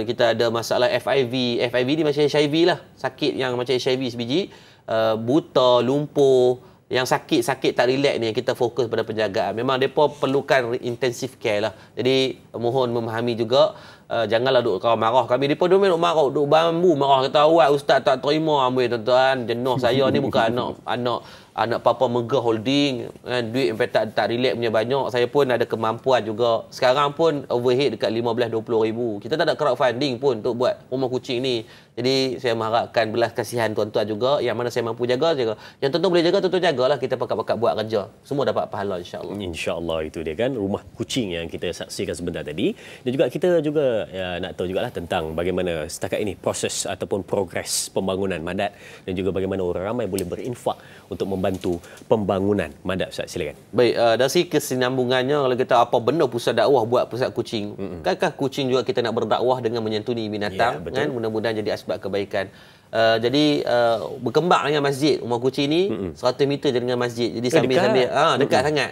Kita ada masalah FIV. FIV ni macam HIV lah. Sakit yang macam HIV sebiji. Buta, lumpuh. Yang sakit-sakit tak relax ni kita fokus pada penjagaan. Memang mereka perlukan intensive care lah. Jadi mohon memahami juga. Janganlah duk kau marah kami. Mereka duk marah, duk bambu marah. Kata awak ustaz tak terima. Ambil tuan-tuan. Jenuh saya ni bukan anak Papa Megah Holding, kan, duit sampai tak relax punya banyak. Saya pun ada kemampuan juga. Sekarang pun overhead dekat 15-20 ribu. Kita tak ada crowdfunding pun untuk buat rumah kucing ni. Jadi saya mengharapkan belas kasihan tuan-tuan juga. Yang mana saya mampu jaga. Yang tuan-tuan boleh jaga, tuan-tuan jagalah. Kita pakat-pakat buat kerja. Semua dapat pahala insya-Allah. Insya-Allah itu dia kan rumah kucing yang kita saksikan sebentar tadi. Dan juga kita juga nak tahu jugalah tentang bagaimana setakat ini proses ataupun progres pembangunan Madat dan juga bagaimana orang ramai boleh berinfak untuk membantu pembangunan Madat. Ustaz, silakan. Baik, dari segi kesinambungannya kalau kita apa benda pusat dakwah buat pusat kucing. Kankah kucing juga kita nak berdakwah dengan menyantuni binatang, kan? Mudah-mudahan jadi asbab kebaikan. Jadi berkembang dengan masjid rumah kucing ni 100 meter je dengan masjid. Jadi sambil-sambil dekat sangat.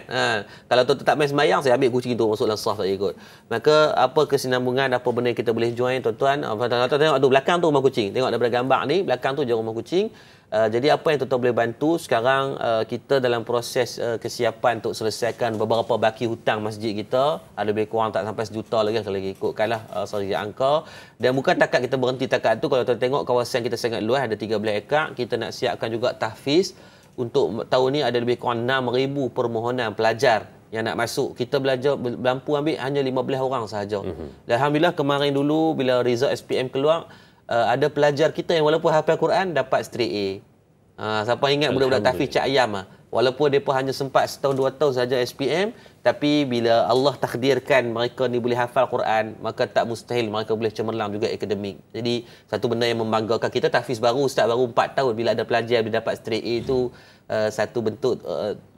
Kalau tuan tak main sembahyang, saya ambil kucing tu masuk dalam saf tak ikut. Maka apa kesinambungan, apa benda kita boleh join tuan-tuan. Tuan-tuan tengok tu belakang tu rumah kucing. Tengok daripada gambar ni belakang tu je rumah kucing. Jadi apa yang tuan-tuan boleh bantu sekarang, kita dalam proses kesiapan untuk selesaikan beberapa baki hutang masjid kita. Ada lebih kurang tak sampai 1 juta lagi kalau ikutkanlah segi angka. Dan bukan takat kita berhenti takat tu. Kalau tuan tengok kawasan kita sangat luas, ada 13 ekar. Kita nak siapkan juga tahfiz. Untuk tahun ni ada lebih kurang 6,000 permohonan pelajar yang nak masuk. Kita belajar mampu ambil hanya 15 orang sahaja. Dan alhamdulillah kemarin dulu bila result SPM keluar, ada pelajar kita yang walaupun hafal Quran dapat straight A. Siapa ingat budak-budak tahfiz Cak Ayam walaupun mereka hanya sempat setahun 2 tahun saja SPM, tapi bila Allah takdirkan mereka ni boleh hafal Quran, maka tak mustahil mereka boleh cemerlang juga akademik. Jadi satu benda yang membanggakan kita, tahfiz baru, ustaz baru 4 tahun bila ada pelajar bila dapat straight A itu satu bentuk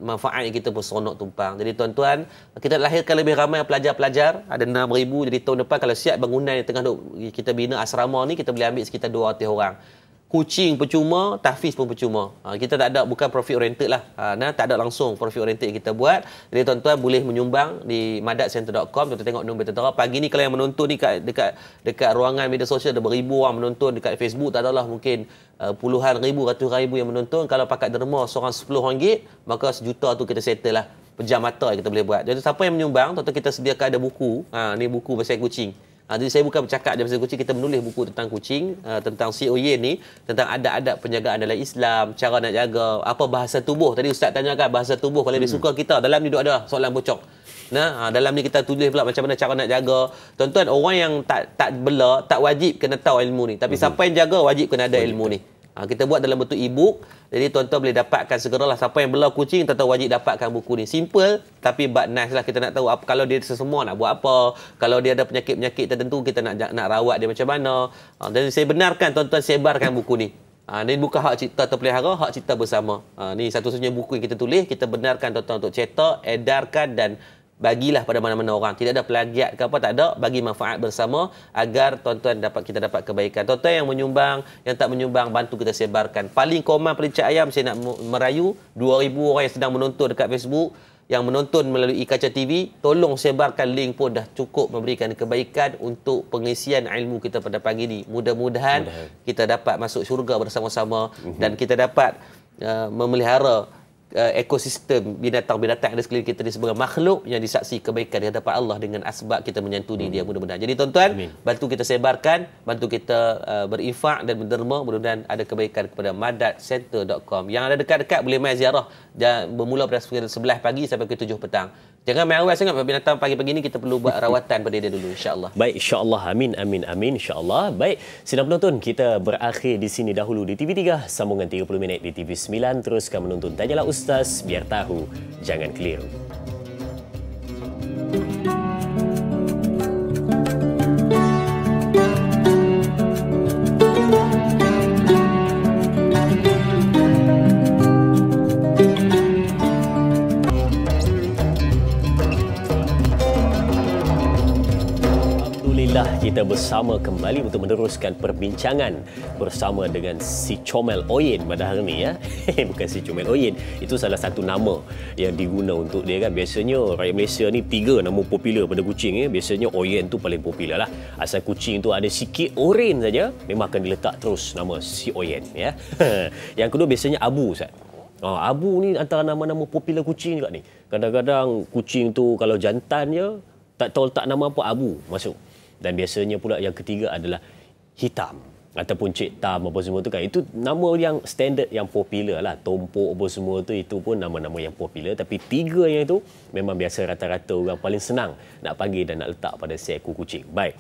manfaat yang kita pun seronok tumpang. Jadi tuan-tuan, kita lahirkan lebih ramai pelajar-pelajar, ada 6,000. Jadi tahun depan kalau siap bangunan yang tengah kita bina asrama ni, kita boleh ambil sekitar 200 orang. Kucing percuma, tahfiz pun percuma. Kita tak ada, bukan profit oriented lah. Tak ada langsung profit oriented kita buat. Jadi tuan-tuan boleh menyumbang di madatcenter.com. Tuan-tuan tengok nombor tentera. Pagi ni kalau yang menonton ni dekat ruangan media sosial ada beribu orang menonton. Dekat Facebook tak adalah mungkin puluhan ribu, ratusan ribu yang menonton. Kalau pakat derma seorang RM10, maka 1 juta tu kita settle lah. Pejam mata kita boleh buat. Jadi siapa yang menyumbang, tuan-tuan kita sediakan ada buku. Ni buku pasal kucing. Jadi saya bukan bercakap je pasal kucing, kita menulis buku tentang kucing, tentang COY ni, tentang adab-adab penjagaan dalam Islam, cara nak jaga, apa bahasa tubuh. Tadi ustaz tanyakan bahasa tubuh, kalau dia suka kita, dalam ni ada soalan bocor. Dalam ni kita tulis pula macam mana cara nak jaga. Tuan-tuan, orang yang tak bela, tak wajib kena tahu ilmu ni. Tapi siapa yang jaga, wajib kena ada ilmu ni. Kita buat dalam bentuk e-book. Jadi tuan-tuan boleh dapatkan segeralah. Siapa yang bela kucing, tuan-tuan wajib dapatkan buku ni. Simple tapi but nice lah. Kita nak tahu apa, kalau dia sesemua nak buat apa. Kalau dia ada penyakit-penyakit tertentu, kita nak rawat dia macam mana. Jadi saya benarkan tuan-tuan sebarkan buku ni. Ini bukan hak cipta terpelihara, hak cipta bersama. Ni satu-satunya buku yang kita tulis. Kita benarkan tuan-tuan untuk cetak, edarkan dan bagilah pada mana-mana orang. Tidak ada plagiat ke apa, tak ada. Bagi manfaat bersama agar tuan-tuan kita dapat kebaikan. Tuan-tuan yang menyumbang, yang tak menyumbang, bantu kita sebarkan. Paling common pelicak ayam, saya nak merayu 2,000 orang yang sedang menonton dekat Facebook, yang menonton melalui Kaca TV, tolong sebarkan link pun dah cukup memberikan kebaikan untuk pengisian ilmu kita pada pagi ini. Mudah-mudahan kita dapat masuk syurga bersama-sama dan kita dapat memelihara ekosistem binatang-binatang yang ada sekeliling kita ni sebagai makhluk yang disaksi kebaikan di hadapan Allah dengan asbab kita menyantuni dia mudah-mudahan. Jadi tuan-tuan, bantu kita sebarkan, bantu kita berinfak dan berderma, mudah-mudahan ada kebaikan kepada madatcenter.com. Yang ada dekat-dekat boleh mai ziarah dan bermula pada 11 pagi sampai ke 7 petang. Jangan main awal sangat binatang pagi-pagi ni, kita perlu buat rawatan pada dia dulu insya-Allah. Baik, insya-Allah. Amin amin amin insya-Allah. Baik, sidang penonton, kita berakhir di sini dahulu di TV3, sambungan 30 minit di TV9, teruskan menonton Tanyalah Ustaz, biar tahu jangan keliru. Kita bersama kembali untuk meneruskan perbincangan bersama dengan si Comel Oyen pada hari ini, ya. Bukan si Comel Oyen, itu salah satu nama yang diguna untuk dia, kan. Biasanya rakyat Malaysia ni 3 nama popular pada kucing, ya. Biasanya Oyen tu paling popular lah. Asal kucing tu ada sikit oren saja, memang akan diletak terus nama si Oyen, ya. Yang kedua biasanya Abu, Ustaz. Abu ni antara nama-nama popular kucing juga ni. Kadang-kadang kucing tu kalau jantannya tak tahu letak nama apa, Abu masuk. Dan biasanya pula yang ketiga adalah Hitam ataupun Cik Tam apa semua tu, kan. Itu nama yang standard yang popular lah. Tompok apa semua tu, itu pun nama-nama yang popular. Tapi 3 yang itu memang biasa rata-rata orang paling senang nak panggil dan nak letak pada seekor kucing. Baik.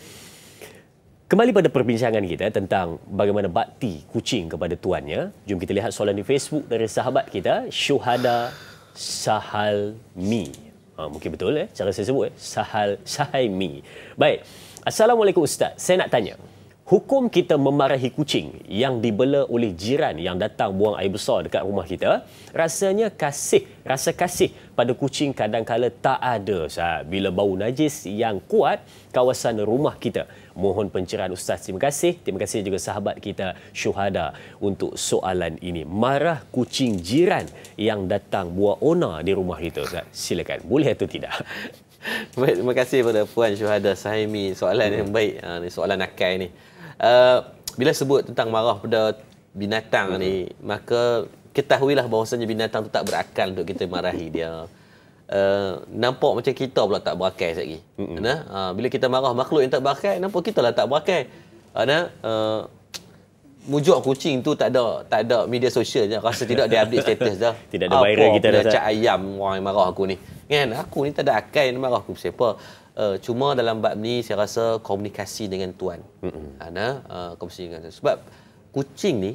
Kembali pada perbincangan kita tentang bagaimana bakti kucing kepada tuannya. Jom kita lihat soalan di Facebook dari sahabat kita, Syuhada Sahalmi. Mungkin betul cara saya sebut, Sahalmi. Baik. Assalamualaikum Ustaz, saya nak tanya, hukum kita memarahi kucing yang dibela oleh jiran yang datang buang air besar dekat rumah kita, rasanya rasa kasih pada kucing kadang-kala tak ada, Ustaz, bila bau najis yang kuat kawasan rumah kita. Mohon pencerahan Ustaz. Terima kasih juga sahabat kita Syuhada untuk soalan ini. Marah kucing jiran yang datang buat onar di rumah kita, Ustaz, silakan, boleh atau tidak? Baik, terima kasih kepada Puan Syuhada Saimi. Soalan yang baik, soalan nakal ni. Bila sebut tentang marah pada binatang ni, maka ketahuilah bahawasanya binatang tu tak berakal untuk kita marahi dia. Nampak macam kita pula tak berakal lagi. Bila kita marah makhluk yang tak berakal, nampak kita lah tak berakal. Mujuk kucing tu tak ada media sosial je. Rasa tidak dia update status dah. Tidak ada viral kita dah. Cak ayam orang yang marah aku ni. Kan, aku ni tak ada akal yang marah aku siapa. Cuma dalam bab ni saya rasa komunikasi dengan tuan. Komunikasi dengan tuan. Sebab kucing ni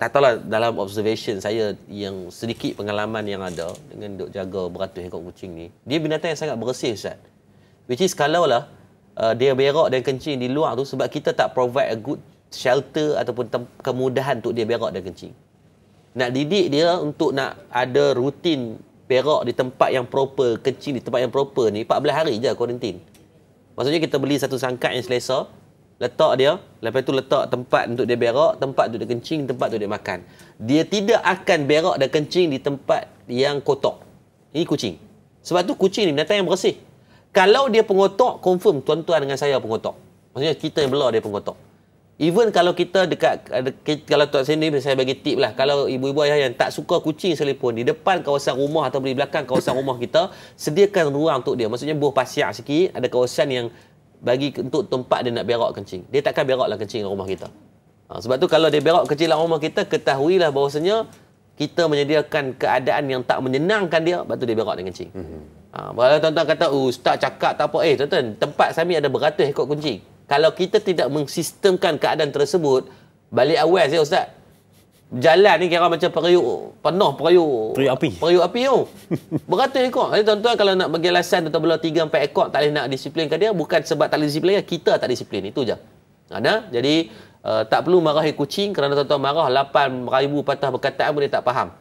tak tahulah, dalam observation saya yang sedikit pengalaman yang ada dengan duk jaga beratus ekor kucing ni, dia binatang yang sangat bersih, Ustaz. Which is kalau lah dia berak dan kencing di luar tu sebab kita tak provide a good shelter ataupun kemudahan untuk dia berak dan kencing. Nak didik dia untuk nak ada rutin berak di tempat yang proper, kencing di tempat yang proper ni 14 hari je kuarantin. Maksudnya kita beli satu sangkat yang selesa, letak dia, lepas tu letak tempat untuk dia berak, tempat untuk dia kencing, tempat untuk dia makan. Dia tidak akan berak dan kencing di tempat yang kotor. Ini kucing. Sebab tu kucing ni binatang yang bersih. Kalau dia pengotok, confirm tuan-tuan dengan saya pengotok. Maksudnya kita yang bela dia pengotok. Even kalau kita dekat, kalau tuan sini saya bagi tip lah, kalau ibu-ibu ayah yang tak suka kucing sekalipun, di depan kawasan rumah atau di belakang kawasan rumah kita, sediakan ruang untuk dia. Maksudnya buah pasiak sikit, ada kawasan yang bagi untuk tempat dia nak berak kencing. Dia takkan beraklah kencing dalam rumah kita. Sebab tu kalau dia berak kencing dalam rumah kita, ketahuilah bahawasanya kita menyediakan keadaan yang tak menyenangkan dia, lepas tu dia berak dan kencing. Kalau tuan-tuan kata, ustaz cakap tak apa. Tuan-tuan, tempat kami ada beratus ekor kucing. Kalau kita tidak mensistemkan keadaan tersebut, balik awal saya ustaz. Jalan ni kira macam periuk api tu. Beratus ekor. Jadi tuan-tuan kalau nak bagi alasan tuan-tuan belah 3-4 ekor tak boleh nak disiplinkan dia, bukan sebab tak boleh disiplin, kita tak disiplin. Itu je. Jadi tak perlu marahi kucing kerana tuan-tuan marah 8,000 patah perkataan pun dia tak faham.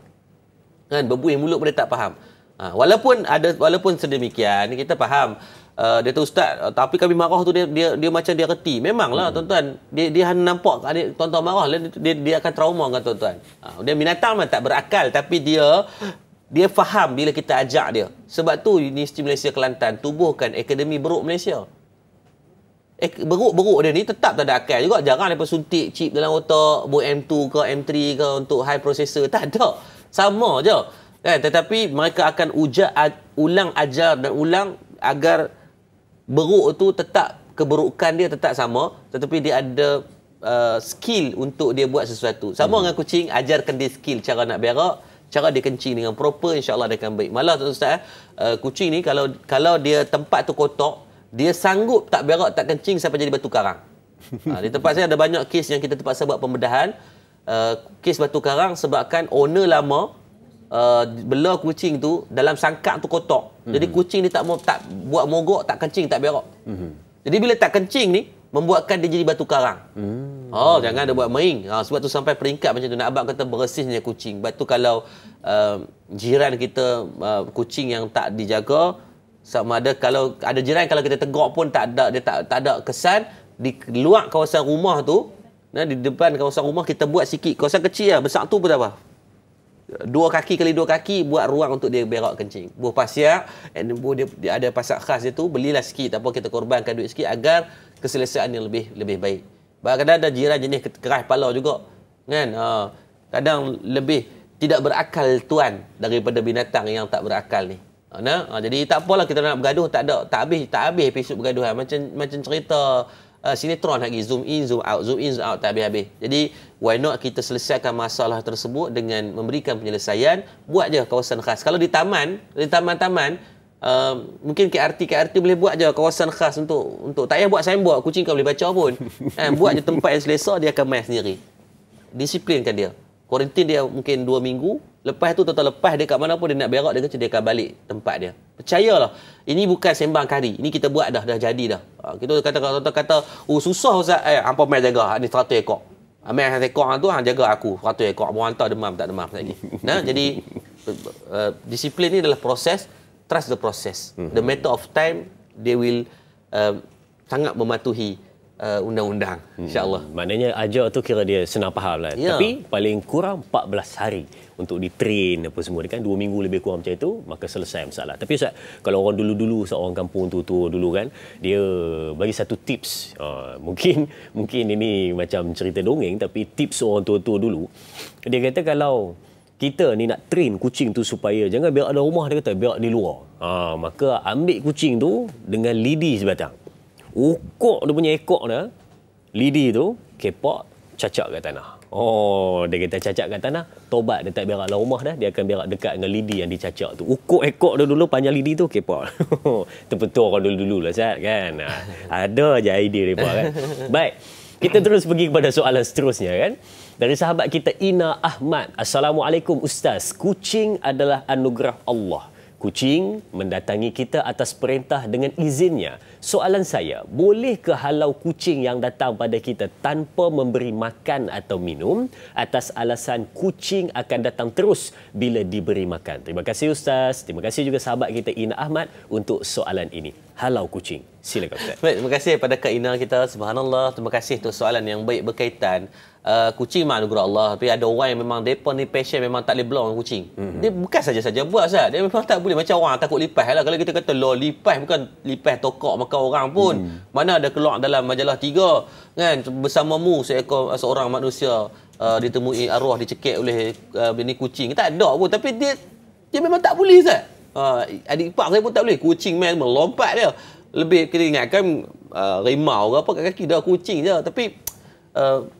Kan, berbuih mulut pun dia tak faham. Walaupun sedemikian, kita faham. Dia tu ustaz, tapi kami marah tu dia macam dia reti. Memanglah tuan-tuan, dia hanya nampak tuan-tuan marah, dia akan trauma dengan tuan-tuan. Dia binatang memang tak berakal, tapi dia faham bila kita ajak dia. Sebab tu Universiti Malaysia Kelantan tubuhkan Akademi Beruk Malaysia. Beruk dia ni tetap tak ada akal juga. Jarang mereka suntik chip dalam otak, buat M2 ke M3 ke untuk high processor. Tak ada. Sama je. Kan? Tetapi mereka akan ulang ajar dan ulang agar beruk tu tetap, keberukan dia tetap sama, tetapi dia ada skill untuk dia buat sesuatu. Sama dengan kucing, ajarkan dia skill cara nak berak, cara dia kencing dengan proper, insya-Allah dia akan baik. Malah Ustaz, kucing ni kalau dia tempat tu kotor, dia sanggup tak berak tak kencing sampai jadi batu karang. Di tempat saya ada banyak kes yang kita terpaksa buat pembedahan. Kes batu karang sebabkan owner lama bela kucing tu dalam sangkak tu kotor. Jadi kucing ni tak buat mogok, tak kencing, tak berak. Jadi bila tak kencing ni membuatkan dia jadi batu karang. Jangan ada buat main. Sebab tu sampai peringkat macam tu. Nak abang kata bersihnya kucing. Sebab tu kalau jiran kita kucing yang tak dijaga, sama ada kalau ada jiran kalau kita tegur pun dia tak ada kesan, di luar kawasan rumah tu, di depan kawasan rumah kita buat sikit kawasan kecil lah, besar tu pun tak apa. 2 kaki kali 2 kaki buat ruang untuk dia berak kencing. Buah pasiak, dia ada pasak khas dia tu, belilah sikit, tak apa kita korbankan duit sikit agar keselesaan yang lebih baik. Kadang ada jiran jenis keras kepala juga. Kan? Kadang lebih tidak berakal tuan daripada binatang yang tak berakal ni. Jadi tak apalah kita nak bergaduh, tak habis episod bergaduhan. Macam cerita sinetron lagi, zoom in zoom out tak habis-habis. Jadi why not kita selesaikan masalah tersebut dengan memberikan penyelesaian. Buat je kawasan khas. Kalau di taman-taman mungkin KRT boleh buat je kawasan khas untuk tak payah buat signboard, kucing kau boleh baca pun. Buat je tempat yang selesa, dia akan main sendiri. Disiplinkan dia. Kuarantin dia mungkin 2 minggu. Lepas tu total lepas dia kat mana pun dia nak berak, dia akan balik tempat dia. Percayalah, ini bukan sembang kari. Ini kita buat dah jadi dah. Kita kata susah ustaz, hampa mai jaga ni 100 ekor. Mai 100 ekor tu jaga aku 100 ekor. Mau hantar demam tak demam lagi. Jadi disiplin ni adalah proses, trust the process. The matter of time they will sangat mematuhi undang-undang, insya-Allah. Maknanya ajar tu kira dia senang faham lah. Ya. Tapi paling kurang 14 hari untuk di-train apa semua. Dia kan 2 minggu lebih kurang macam itu, maka selesai masalah. Tapi Ustaz, kalau orang dulu-dulu, seorang kampung tua-tua dulu kan, dia bagi satu tips. Mungkin ini macam cerita dongeng, tapi tips orang tua-tua dulu. Dia kata kalau kita ni nak train kucing tu supaya jangan berak dalam rumah, dia kata berak di luar. Maka ambil kucing tu dengan lidi sebatang. Ukuk dia punya ekor dah, lidi tu kepak, cacak kat tanah. Dia kata cacak kat tanah, tobat dia tak berak dalam rumah dah, dia akan berak dekat dengan lidi yang dicacak tu. Ukuk ekor dia dulu, panjang lidi tu kepak. Terpetur orang dulu-dulu lah Ustaz kan. Ada je idea mereka kan. Baik, kita terus pergi kepada soalan seterusnya kan. Dari sahabat kita Ina Ahmad. Assalamualaikum Ustaz. Kucing adalah anugerah Allah. Kucing mendatangi kita atas perintah dengan izinnya. Soalan saya, bolehkah halau kucing yang datang pada kita tanpa memberi makan atau minum atas alasan kucing akan datang terus bila diberi makan? Terima kasih Ustaz. Terima kasih juga sahabat kita Ina Ahmad untuk soalan ini. Halau kucing. Silakan Ustaz. Baik, terima kasih pada Kak Ina kita. Subhanallah. Terima kasih untuk soalan yang baik berkaitan. Kucing memang anugerah Allah, tapi ada orang yang memang mereka ni passion memang tak boleh belong dengan kucing. Dia bukan saja-saja buat Ustaz, dia memang tak boleh. Macam orang takut lipas lah. Kalau kita kata lipas bukan lipas tokok makan orang pun. Mana ada keluar dalam majalah 3 kan, bersamamu seorang manusia ditemui arwah dicekik oleh ini kucing. Tak ada pun, tapi dia memang tak boleh Ustaz. Adik ipar saya pun tak boleh. Kucing main melompat dia. Lebih kita ingatkan rimau ke apa kat kaki, dah kucing je. Tapi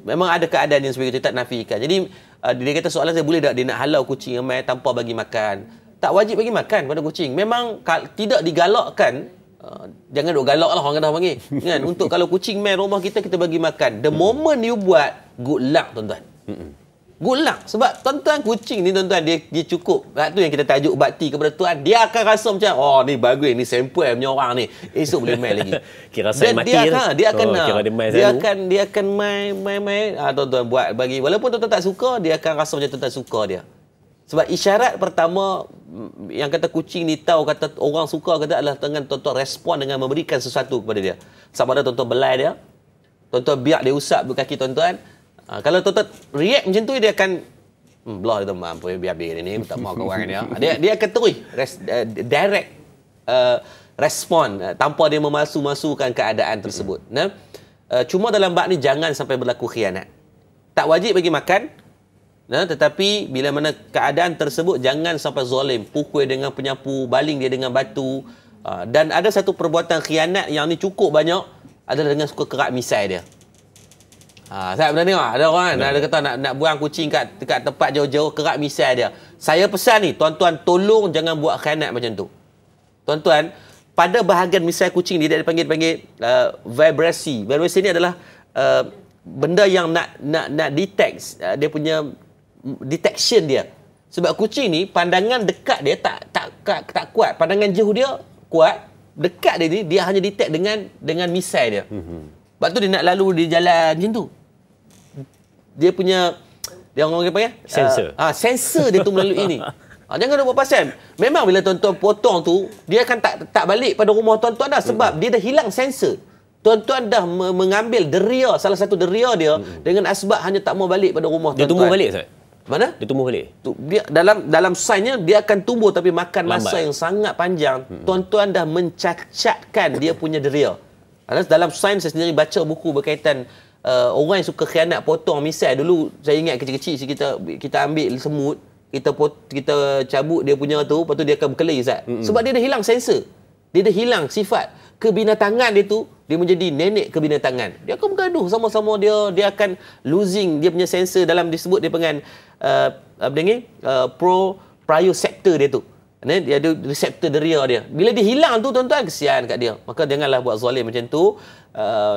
memang ada keadaan yang sebagai kita tak nafikan. Jadi dia kata soalan saya, boleh tak dia nak halau kucing ramai tanpa bagi makan? tak wajib bagi makan pada kucing. Memang tidak digalakkan, jangan duk galak lah orang kata panggil. Kan? Untuk kalau kucing main rumah kita bagi makan. The moment you buat, good luck tuan-tuan. Good luck. Sebab tuan-tuan kucing ni tuan-tuan, dia cukup. Tu yang kita tajuk bakti kepada Tuhan. Dia akan rasa macam, oh ni bagus, ni sampel punya orang ni. Esok boleh main lagi. Kira saya mati. Dia akan main. Tuan-tuan buat bagi. Walaupun tuan-tuan tak suka, dia akan rasa macam tuan-tuan suka dia. Sebab isyarat pertama yang kata kucing ni tahu kata orang suka kata adalah dengan tuan-tuan respon dengan memberikan sesuatu kepada dia. Sama ada tuan-tuan belai dia, tuan-tuan biar dia usap kaki tuan-tuan. Kalau tuan-tuan react macam tu, dia akan belah dia mampu biar dia ni tak mau kawan dia. Dia akan terus direct respon tanpa dia memalsu-masukan keadaan tersebut. Nah, cuma dalam bab ni jangan sampai berlaku khianat. Tak wajib bagi makan. Nah, tetapi bila mana keadaan tersebut jangan sampai zalim, pukul dengan penyapu, baling dia dengan batu. Dan ada satu perbuatan khianat yang ni cukup banyak adalah dengan suka kerak misai dia. Saya pernah tengok ada orang ada kata nak buang kucing kat tempat jauh-jauh, kerak misai dia. Saya pesan ni, tuan-tuan tolong jangan buat khianat macam tu. Tuan-tuan, pada bahagian misai kucing dia dipanggil vibrasi. Vibrasi ni adalah benda yang nak detect dia punya detection dia. Sebab kucing ni pandangan dekat dia tak kuat, pandangan jauh dia kuat, dekat dia ni dia hanya detect dengan misai dia. Sebab tu dia nak lalu di jalan macam tu. Dia punya orang panggil sensor. Sensor dia tu melalui ini. Jangan lupa pasal. Memang bila tuan-tuan potong tu, dia akan tak balik pada rumah tuan-tuan dah sebab dia dah hilang sensor. Tuan-tuan dah mengambil deria, salah satu deria dia dengan asbab hanya tak mau balik pada rumah tuan-tuan. Dia tumbuh balik, Ustaz? Mana? Dia tumbuh balik. Dia dalam sainnya dia akan tumbuh tapi makan masa yang sangat panjang. Tuan-tuan dah mencacatkan dia punya deria. Dalam sains saya sendiri baca buku berkaitan orang yang suka khianat potong misai. Dulu saya ingat kecil-kecil kita ambil semut, kita cabut dia punya tu, lepas tu dia akan berkeli, Ustaz. Sebab dia dah hilang sensor. Dia dah hilang sifat kebinatangan dia tu, dia menjadi nenek kebinatangan. Dia akan bergaduh sama-sama dia akan losing dia punya sensor dalam disebut dia dengan proprioceptor dia tu. Dia ada reseptor deria dia. Bila dia hilang tu tuan-tuan, kesian kat dia. Maka janganlah buat zalim macam tu.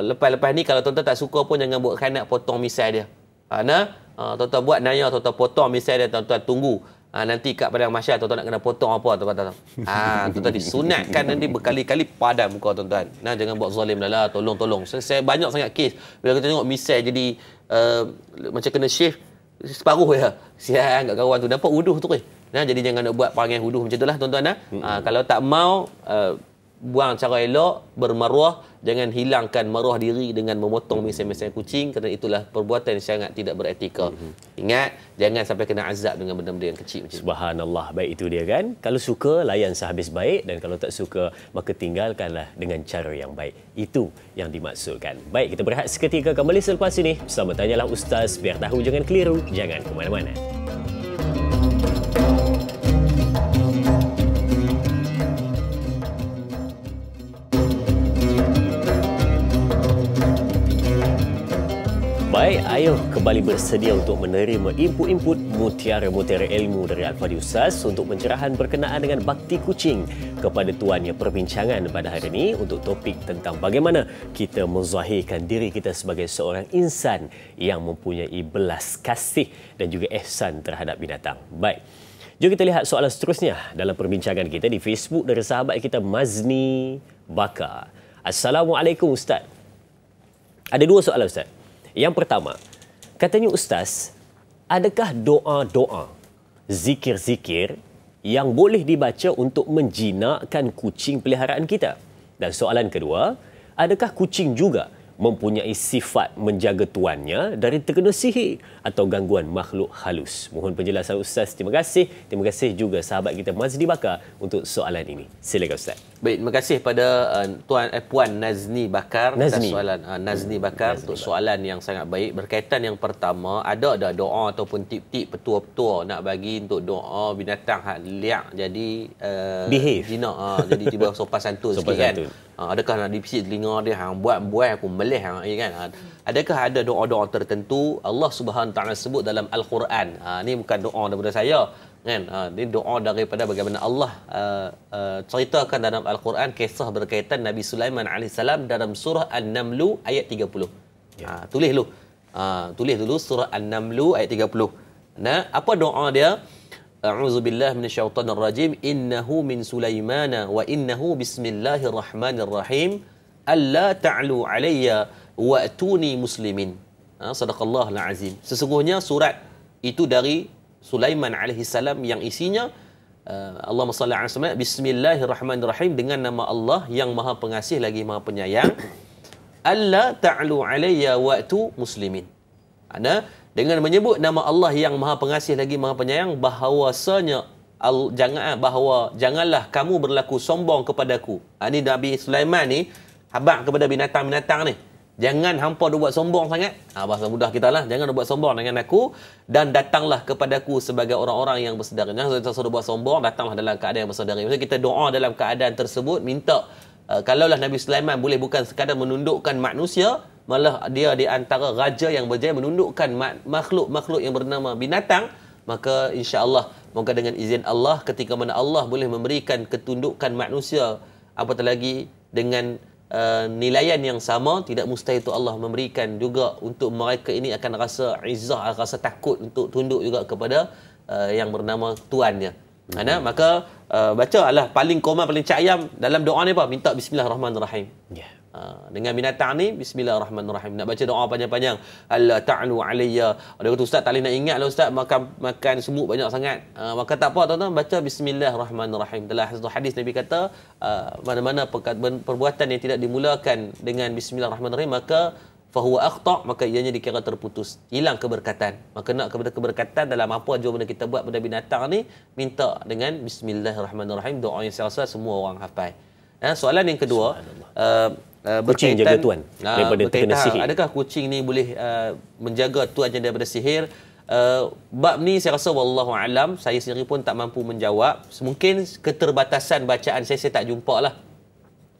Lepas-lepas ni kalau tuan-tuan tak suka pun jangan buat khianat potong misai dia. Tuan-tuan buat naya, tuan-tuan potong misai dia, tuan-tuan tunggu. Nanti kat padang mahsyar tuan-tuan nak kena potong apa tuan-tuan. Tuan-tuan disunatkan nanti berkali-kali padam muka tuan-tuan. Jangan buat zalim lah, tolong. Saya banyak sangat kes bila kita tengok misai jadi macam kena shave separuh ya. Siang kat kawan tu dapat wuduh tu. Jadi jangan nak buat perangai wuduh macam itulah tuan-tuan. Kalau tak mau buang cara elok, bermaruah, jangan hilangkan maruah diri dengan memotong misai-misai kucing, kerana itulah perbuatan yang sangat tidak beretika. Ingat, jangan sampai kena azab dengan benda-benda yang kecil macam itu. Subhanallah, baik itu dia kan. Kalau suka, layan sehabis baik, dan kalau tak suka, maka tinggalkanlah dengan cara yang baik. Itu yang dimaksudkan. Baik, kita berehat seketika, kembali selepas ini. Bersama Tanyalah Ustaz, biar tahu jangan keliru, jangan ke mana-mana. Baik, ayo kembali bersedia untuk menerima input-input mutiara-mutiara ilmu dari Al-Fadhil Ustaz untuk pencerahan berkenaan dengan bakti kucing kepada tuannya. Perbincangan pada hari ini untuk topik tentang bagaimana kita menzahirkan diri kita sebagai seorang insan yang mempunyai belas kasih dan juga ihsan terhadap binatang. Baik, jom kita lihat soalan seterusnya dalam perbincangan kita di Facebook dari sahabat kita Mazni Bakar. Assalamualaikum Ustaz. Ada dua soalan Ustaz. Yang pertama, katanya Ustaz, adakah doa-doa, zikir-zikir yang boleh dibaca untuk menjinakkan kucing peliharaan kita? Dan soalan kedua, adakah kucing juga mempunyai sifat menjaga tuannya dari terkena sihir atau gangguan makhluk halus? Mohon penjelasan Ustaz. Terima kasih. Terima kasih juga sahabat kita Mazni Bakar untuk soalan ini. Silakan Ustaz. Baik, terima kasih pada Puan Nazni Bakar atas soalan Nazni Bakar untuk soalan yang sangat baik. Berkaitan yang pertama, ada doa ataupun tip-tip petua-petua nak bagi untuk doa binatang hak liak jadi behave jinak, jadi tiba sopan santun sikit kan. Adakah nak dipisik telinga dia hang buat aku melih hang kan. Adakah ada doa-doa tertentu Allah Subhanahu Taala sebut dalam Al-Quran? Ni bukan doa daripada saya. kan. Ini doa daripada bagaimana Allah ceritakan dalam Al-Quran kisah berkaitan Nabi Sulaiman alaihissalam dalam surah An-Naml ayat 30. Tulis dulu. Tulis dulu surah An-Naml ayat 30. Nah, apa doa dia? A'udzubillahi minasyaitonirrajim. Innahu min Sulaimana wa innahu bismillahirrahmanirrahim. Alla ta'lu alayya wa'tuni muslimin. Sadaqallahul azim. Sesungguhnya surat itu dari Sulaiman alaihi salam yang isinya Allahumma salli ala Muhammad, bismillahirrahmanirrahim, dengan nama Allah yang Maha Pengasih lagi Maha Penyayang. Alla ta'lu alayya wa'tu muslimin. Dengan menyebut nama Allah yang Maha Pengasih lagi Maha Penyayang, bahawasanya janganlah kamu berlaku sombong kepadaku. Ini Nabi Sulaiman ni habaq kepada binatang-binatang ni. Jangan hampa buat sombong sangat. Bahasa mudah kita lah. Jangan buat sombong dengan aku. Dan datanglah kepadaku sebagai orang-orang yang bersedara. Jangan suruh buat sombong, datanglah dalam keadaan yang bersedara. Maksudnya kita doa dalam keadaan tersebut, minta kalaulah Nabi Sulaiman boleh bukan sekadar menundukkan manusia, malah dia di antara raja yang berjaya menundukkan makhluk-makhluk yang bernama binatang, maka insya-Allah moga dengan izin Allah ketika mana Allah boleh memberikan ketundukan manusia, apatah lagi dengan nilaian yang sama, tidak mustahil itu Allah memberikan juga untuk mereka ini akan rasa izzah, rasa takut untuk tunduk juga kepada yang bernama tuannya. Maka baca lah paling common, paling cayam dalam doa ni apa? Minta bismillahirrahmanirrahim. Dengan binatang ni bismillahirrahmanirrahim. Nak baca doa panjang-panjang, alla ta'lu alayya. Dia kata ustaz tak boleh nak ingat lah ustaz, makan semut banyak sangat. Maka tak apa tuan-tuan, baca bismillahirrahmanirrahim. Dalam satu hadis Nabi kata mana-mana perbuatan yang tidak dimulakan dengan bismillahirrahmanirrahim maka fahuwa akhta', maka ianya dikira terputus, hilang keberkatan. Maka nak kepada keberkatan dalam apa jua benda kita buat pada binatang ni, minta dengan bismillahirrahmanirrahim. Doa yang saya rasa semua orang hafal. Soalan yang kedua, kucing jaga tuan daripada terkena sihir. Adakah kucing ni boleh menjaga tuan daripada sihir? Bab ni saya rasa wallahu alam, saya sendiri pun tak mampu menjawab. Mungkin keterbatasan bacaan saya tak jumpa lah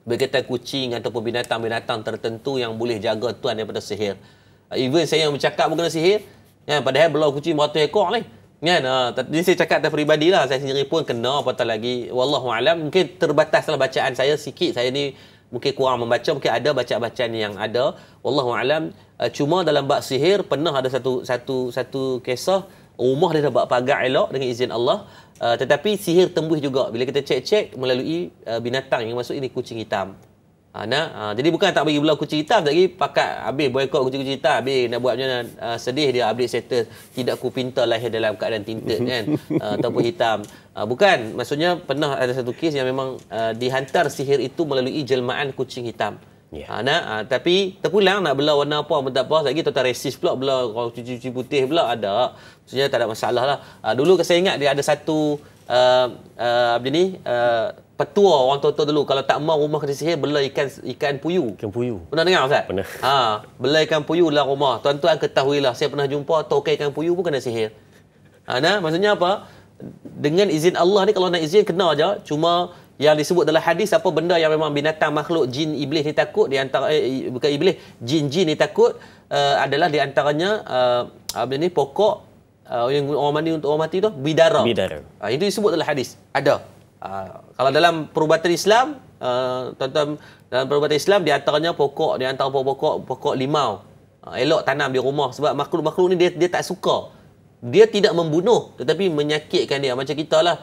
berkaitan kucing ataupun binatang-binatang tertentu yang boleh jaga tuan daripada sihir. Even saya yang bercakap bukan sihir, kan, padahal belau kucing beratus ekor ni, kan. Ini saya cakap atas peribadi lah, saya sendiri pun kena, apatah lagi wallahu alam. Mungkin terbataslah bacaan saya sikit, saya ni mungkin kurang membaca, mungkin ada bacaan yang ada, wallahu alam. Cuma dalam bab sihir pernah ada satu kisah, rumah dia dah buat pagar elok dengan izin Allah, tetapi sihir tembus juga bila kita cek melalui binatang yang masuk ini kucing hitam. Jadi bukan tak bagi belah kucing hitam, tak lagi pakat habis boykot kucing hitam, habis nak buat macam mana, sedih dia update status tidak ku pinta lahir dalam keadaan tinted kan, ataupun hitam. Bukan, maksudnya pernah ada satu kes yang memang dihantar sihir itu melalui jelmaan kucing hitam. Tapi terpulang nak belah warna apa pun tak apa, lagi tuan resis pula belah cuci putih pula ada. Maksudnya tak ada masalah lah. Dulu saya ingat dia ada satu petua orang tua-tua dulu, kalau tak mau rumah kena sihir, belah ikan puyuh. Ikan puyuh. Pernah dengar Ustaz? Pernah. Belah ikan puyuh dalam rumah. Tuan-tuan ketahuilah, saya pernah jumpa tokai ikan puyuh pun kena sihir. Maksudnya apa? Dengan izin Allah ni, kalau nak izin kena aja. Cuma yang disebut dalam hadis, apa benda yang memang binatang, makhluk, jin, iblis ni takut, di antara bukan iblis, jin ni takut, adalah di antaranya pokok yang orang mati tu bidara. Itu disebut dalam hadis. Ada. Kalau dalam perubatan Islam, tuan-tuan, dalam perubatan Islam di antaranya pokok, di antara pokok limau. Elok tanam di rumah, sebab makhluk-makhluk ni dia tak suka. Dia tidak membunuh tetapi menyakitkan dia. Macam kita lah,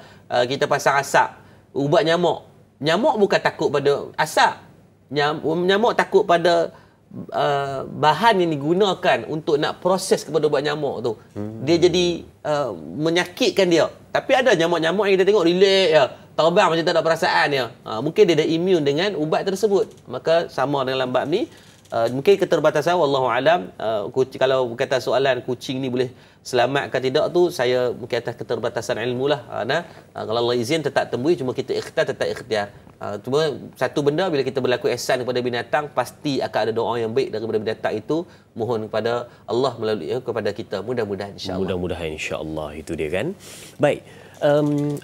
kita pasang asap, ubat nyamuk. Nyamuk bukan takut pada asap. Nyamuk takut pada bahan yang digunakan untuk nak proses kepada ubat nyamuk tu. Dia jadi menyakitkan dia. Tapi ada nyamuk-nyamuk yang kita tengok relax je, terbang macam tak ada perasaan dia. Mungkin dia dah immune dengan ubat tersebut. Maka sama dengan bab ni, mungkin keterbatasan wallahu alam. Kalau berkata soalan kucing ni boleh selamat ke tidak tu, saya mungkin atas keterbatasan ilmu lah. Kalau Allah izin tetap tembus, cuma kita tetap ikhtiar. Cuma satu benda, bila kita berlaku ihsan kepada binatang, pasti akan ada doa yang baik daripada binatang itu. Mohon kepada Allah melalui kepada kita. Mudah-mudahan insya-Allah. Mudah-mudahan insya-Allah, itu dia kan. Baik.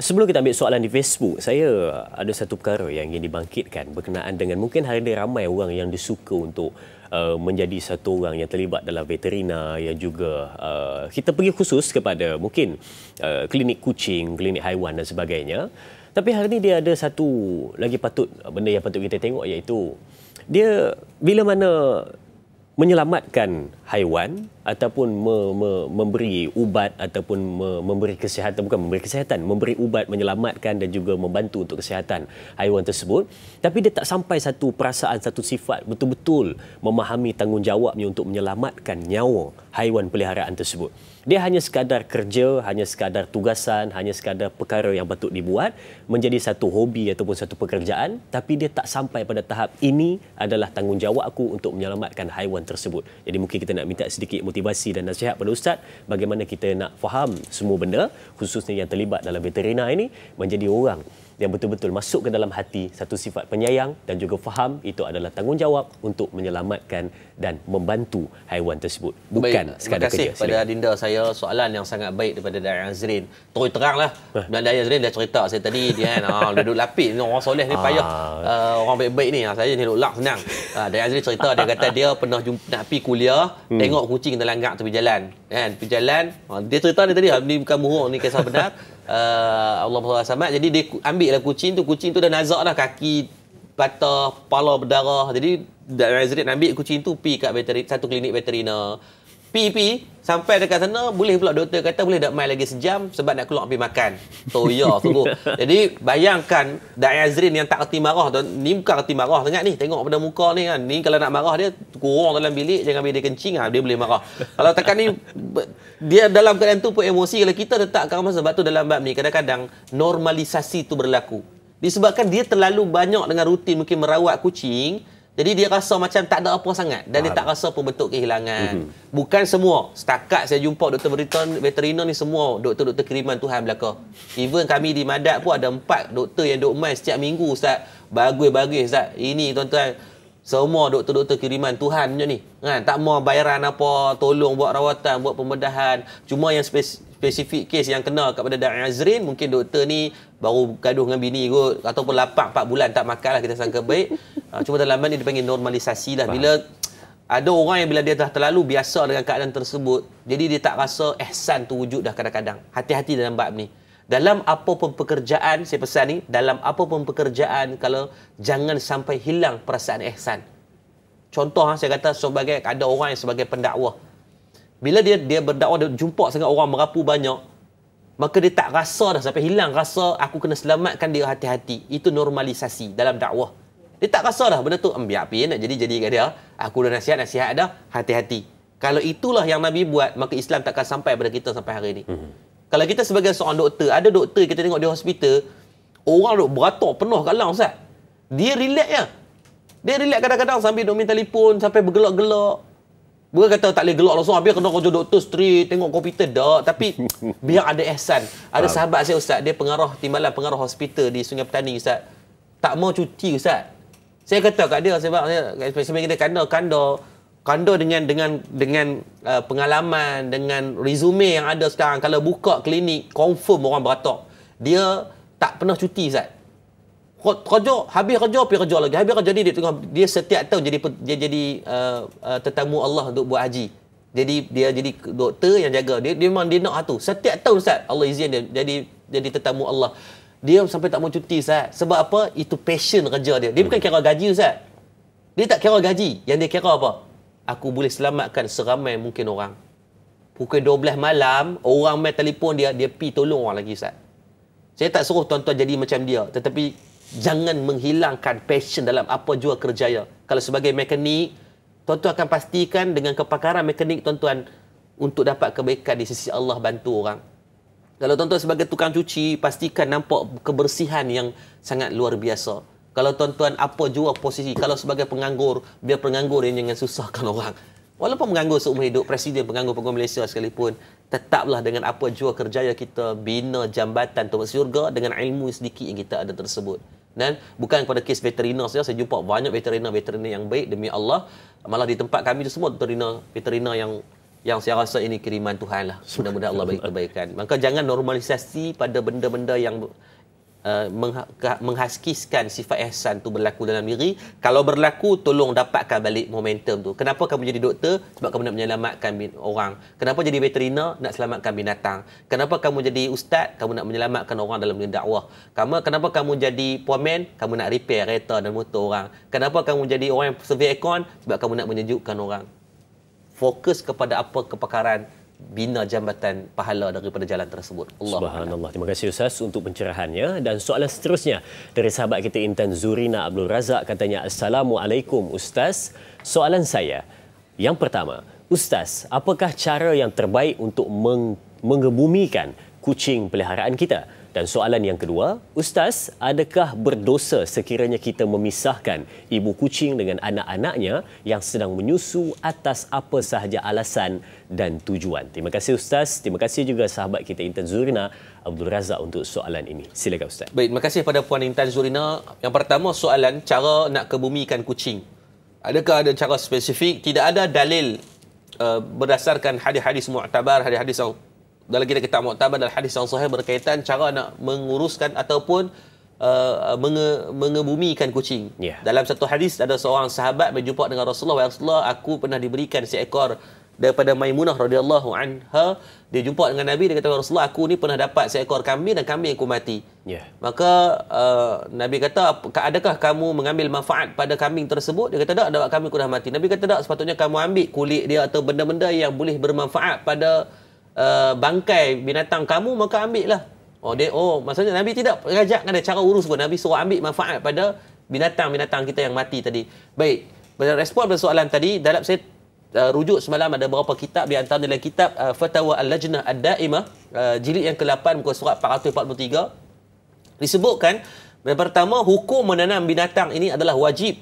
Sebelum kita ambil soalan di Facebook, saya ada satu perkara yang ingin dibangkitkan berkenaan dengan mungkin hari ini ramai orang yang disuka untuk menjadi satu orang yang terlibat dalam veterina, yang juga kita pergi khusus kepada mungkin klinik kucing, klinik haiwan dan sebagainya. Tapi hari ini dia ada satu lagi benda yang patut kita tengok, iaitu dia bila mana menyelamatkan haiwan ataupun memberi ubat ataupun memberi kesihatan, bukan memberi kesihatan, memberi ubat, menyelamatkan dan juga membantu untuk kesihatan haiwan tersebut, tapi dia tak sampai satu perasaan, satu sifat betul-betul memahami tanggungjawabnya untuk menyelamatkan nyawa haiwan peliharaan tersebut. Dia hanya sekadar kerja, hanya sekadar tugasan, hanya sekadar perkara yang patut dibuat menjadi satu hobi ataupun satu pekerjaan, tapi dia tak sampai pada tahap ini adalah tanggungjawab aku untuk menyelamatkan haiwan tersebut. Jadi mungkin kita nak minta sedikit motivasi dan nasihat pada Ustaz bagaimana kita nak faham semua benda, khususnya yang terlibat dalam veterina ini, menjadi orang yang betul-betul masuk ke dalam hati satu sifat penyayang dan juga faham itu adalah tanggungjawab untuk menyelamatkan dan membantu haiwan tersebut, bukan sekadar kerja. Terima kasih pada Dinda saya, soalan yang sangat baik daripada Dai Azrin. Terus teranglah, dan Dai Azrin dah cerita saya tadi, dia kan duduk lapik ni, orang soleh ni payah, orang baik-baik ni, saya ni duduk lak senang. Dai Azrin cerita, dia kata dia pernah nak pergi kuliah, tengok kucing terlanggak tepi jalan, kan, tepi jalan. Dia cerita ni tadi, ni bukan bohong, ni kisah benar. Allah SWT. Jadi dia ambil lah kucing tu dah nazak dah, kaki patah, kepala berdarah. Jadi Azrin ambil kucing tu pergi kat satu klinik veterina. Pergi sampai dekat sana, boleh pula doktor kata boleh tak mai lagi sejam sebab nak keluar pergi makan. Toya sungguh. Jadi bayangkan Dai Azrin yang tak reti marah tu, ni bukan reti marah sangat ni. Tengok pada muka ni kan. Ni kalau nak marah dia kurang dalam bilik, jangan biar dia kencing, dia boleh marah. Kalau tekan ni dia dalam keadaan tu pun emosi. Kalau kita letakkan masa, sebab tu dalam bab ni kadang-kadang normalisasi tu berlaku. Disebabkan dia terlalu banyak dengan rutin mungkin merawat kucing, jadi dia rasa macam tak ada apa sangat dan dia tak rasa pun bentuk kehilangan. Bukan semua. Setakat saya jumpa doktor veterina ni semua doktor-doktor kiriman Tuhan belaka. Even kami di Madat pun ada 4 doktor yang duk main setiap minggu, Ustaz. Bagus-bagus, Ustaz. Ini tuan-tuan, semua doktor-doktor kiriman Tuhan punya ni. Kan? Tak mau bayaran apa, tolong buat rawatan, buat pembedahan. Cuma yang spesifik kes yang kena kepada Dai Azrin, mungkin doktor ni baru gaduh dengan bini kot, ataupun lapang 4 bulan tak makan lah, kita sangka baik. Cuma dalam ni dipanggil normalisasi lah. Bila ada orang yang bila dia dah terlalu biasa dengan keadaan tersebut, jadi dia tak rasa ihsan tu wujud dah kadang-kadang. Hati-hati dalam bab ni. Dalam apa pun pekerjaan, saya pesan ni, dalam apa pun pekerjaan, kalau jangan sampai hilang perasaan ihsan. Contoh saya kata, sebagai ada orang yang sebagai pendakwah, bila dia berdakwah, dia jumpa sangat orang merapu banyak, maka dia tak rasa dah sampai hilang rasa aku kena selamatkan dia, hati-hati. Itu normalisasi dalam dakwah. Dia tak rasa dah benda tu, biar apa nak jadi kat dia. Aku dah nasihat dah, hati-hati. Kalau itulah yang Nabi buat, maka Islam takkan sampai pada kita sampai hari ini. Kalau kita sebagai seorang doktor, ada doktor kita tengok di hospital, orang duk beratur penuh kat lang, Ustaz. Dia relax je. Dia relax kadang-kadang sambil duk main telefon, sampai bergelak-gelak. Bukan kata tak boleh gelak langsung, habis kena kerja doktor straight, tengok komputer dak, tapi biar ada ihsan. Ada sahabat saya, Ustaz, dia timbalan pengarah hospital di Sungai Petani, Ustaz. Tak mau cuti, Ustaz. Saya kata kat dia, sebab sebenarnya dia kanda dengan pengalaman, dengan resume yang ada sekarang, kalau buka klinik confirm orang beratok. Dia tak pernah cuti, Ustaz. Habis kerja pergi kerja lagi. Habis kerja dia setiap tahun dia jadi tetamu Allah untuk buat haji. Jadi dia jadi doktor yang jaga. Dia memang dia nak tu. Setiap tahun, Ustaz, Allah izin dia jadi tetamu Allah. Dia sampai tak mau cuti, Ustaz. Sebab apa? Itu passion kerja dia. Dia bukan kira gaji, Ustaz. Dia tak kira gaji. Yang dia kira apa? Aku boleh selamatkan seramai mungkin orang. Pukul 12 malam, orang main telefon dia pergi tolong orang lagi, Ustaz. Saya tak suruh tuan-tuan jadi macam dia. Tetapi jangan menghilangkan passion dalam apa jua kerjaya. Kalau sebagai mekanik, tuan-tuan akan pastikan dengan kepakaran mekanik tuan-tuan untuk dapat kebaikan di sisi Allah, bantu orang. Kalau tuan-tuan sebagai tukang cuci, pastikan nampak kebersihan yang sangat luar biasa. Kalau tuan-tuan apa jua posisi, kalau sebagai penganggur, biar penganggur yang jangan susahkan orang. Walaupun penganggur seumur hidup, Presiden penganggur Malaysia sekalipun, tetaplah dengan apa jua kerjaya kita bina jambatan untuk syurga dengan ilmu sedikit yang kita ada tersebut. Dan bukan pada kes veterina saja, saya jumpa banyak veterina yang baik demi Allah. Malah di tempat kami tu semua veterina yang saya rasa ini kiriman Tuhan lah. Mudah-mudahan Allah bagi kebaikan. Maka jangan normalisasi pada benda-benda yang menghaskiskan sifat ihsan tu berlaku dalam diri. Kalau berlaku, tolong dapatkan balik momentum tu. Kenapa kamu jadi doktor? Sebab kamu nak menyelamatkan orang. Kenapa jadi veteriner? Nak selamatkan binatang. Kenapa kamu jadi ustaz? Kamu nak menyelamatkan orang dalam dunia dakwah. Kenapa kamu jadi pomen? Kamu nak repair kereta dan motor orang. Kenapa kamu jadi orang yang survey aircon? Sebab kamu nak menyejukkan orang. Fokus kepada apa kepakaran, bina jambatan pahala daripada jalan tersebut. Subhanallah. Terima kasih Ustaz untuk pencerahannya. Dan soalan seterusnya dari sahabat kita Intan Zurina Abdul Razak, katanya, Assalamualaikum Ustaz. Soalan saya yang pertama, Ustaz, apakah cara yang terbaik untuk mengebumikan kucing peliharaan kita? Dan soalan yang kedua, Ustaz, adakah berdosa sekiranya kita memisahkan ibu kucing dengan anak-anaknya yang sedang menyusu atas apa sahaja alasan dan tujuan? Terima kasih Ustaz. Terima kasih juga sahabat kita Intan Zurina Abdul Razak untuk soalan ini. Silakan Ustaz. Baik, terima kasih pada Puan Intan Zurina. Yang pertama, soalan cara nak kebumikan kucing. Adakah ada cara spesifik? Tidak ada dalil berdasarkan hadis-hadis mu'tabar, hadis-hadis yang dalam kitab mu'tabar dan hadis yang sahih berkaitan cara nak menguruskan ataupun mengebumikan kucing. Dalam satu hadis ada seorang sahabat berjumpa dengan Rasulullah, "Ya Rasulullah, aku pernah diberikan seekor daripada Maimunah radhiyallahu anha." Dia jumpa dengan Nabi, dia kata, "Rasulullah, aku ni pernah dapat seekor kambing dan kambing aku mati." Maka Nabi kata, "Adakah kamu mengambil manfaat pada kambing tersebut?" Dia kata, "Tak, dapat kambing aku dah mati." Nabi kata, "Tak, sepatutnya kamu ambil kulit dia atau benda-benda yang boleh bermanfaat pada bangkai binatang kamu, maka ambil lah." Maksudnya Nabi tidak mengajarkan ada cara urus pun. Nabi suruh ambil manfaat pada binatang-binatang kita yang mati tadi. Baik, respon pada soalan tadi, dalam saya rujuk semalam ada beberapa kitab, di antara dalam kitab Fatawa Al-Lajnah Ad-Daimah, jilid yang ke-8 muka surat 443, disebutkan yang pertama, hukum menanam binatang ini adalah wajib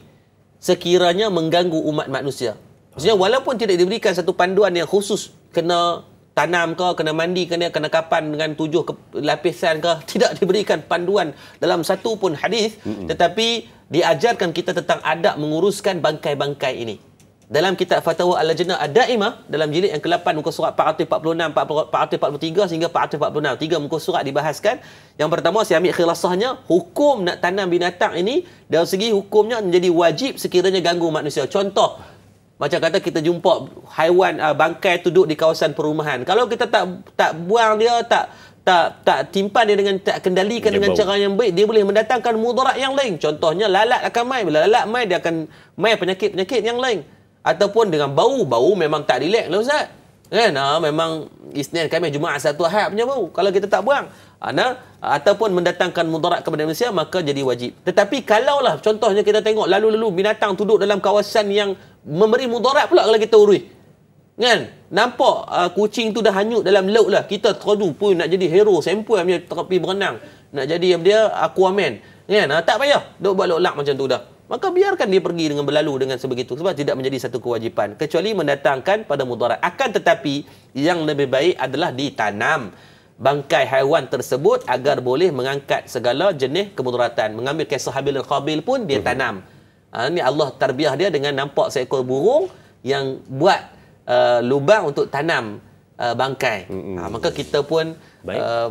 sekiranya mengganggu umat manusia. Maksudnya walaupun tidak diberikan satu panduan yang khusus, kena tanam ke, kena mandi, kena kapan dengan 7 lapisan ke, tidak diberikan panduan dalam satu pun hadis, tetapi diajarkan kita tentang adab menguruskan bangkai-bangkai ini. Dalam kitab Fatwa Al-Lajnah Ad-Daimah, dalam jilid yang ke-8 muka surat 446, 443 sehingga 446, 3 muka surat dibahaskan. Yang pertama, saya ambil khilasahnya, hukum nak tanam binatang ini dari segi hukumnya menjadi wajib sekiranya ganggu manusia. Contoh, macam kata kita jumpa haiwan bangkai tu duduk di kawasan perumahan. Kalau kita tak buang dia, tak timpan dia dengan, tak kendalikan dia dengan cara yang baik, dia boleh mendatangkan mudarat yang lain. Contohnya lalat akan mai. Bila lalat mai, dia akan mai penyakit-penyakit yang lain. Ataupun dengan bau memang tak relax lah Ustaz. Kan? Memang Isnin, Khamis, Jumaat, Sabtu, Ahad punya bau. Kalau kita tak buang. Ataupun mendatangkan mudarat kepada manusia, maka jadi wajib. Tetapi kalaulah contohnya kita tengok lalu-lalu binatang duduk dalam kawasan yang memberi mudarat pula kalau kita urus. Kan? Nampak kucing tu dah hanyut dalam laut lah. Kita teradu pun nak jadi hero sempoi punya terapi berenang. Nak jadi dia Aquaman. Kan? Tak payah. Duk buat lok-lak macam tu dah. Maka biarkan dia pergi dengan berlalu dengan sebegitu. Sebab tidak menjadi satu kewajipan. Kecuali mendatangkan pada mudarat. Akan tetapi, yang lebih baik adalah ditanam bangkai haiwan tersebut agar boleh mengangkat segala jenis kemudaratan. Mengambil kisah Habil dan Qabil pun dia tanam. Ini Allah tarbiyah dia dengan nampak seekor burung yang buat lubang untuk tanam bangkai. Maka kita pun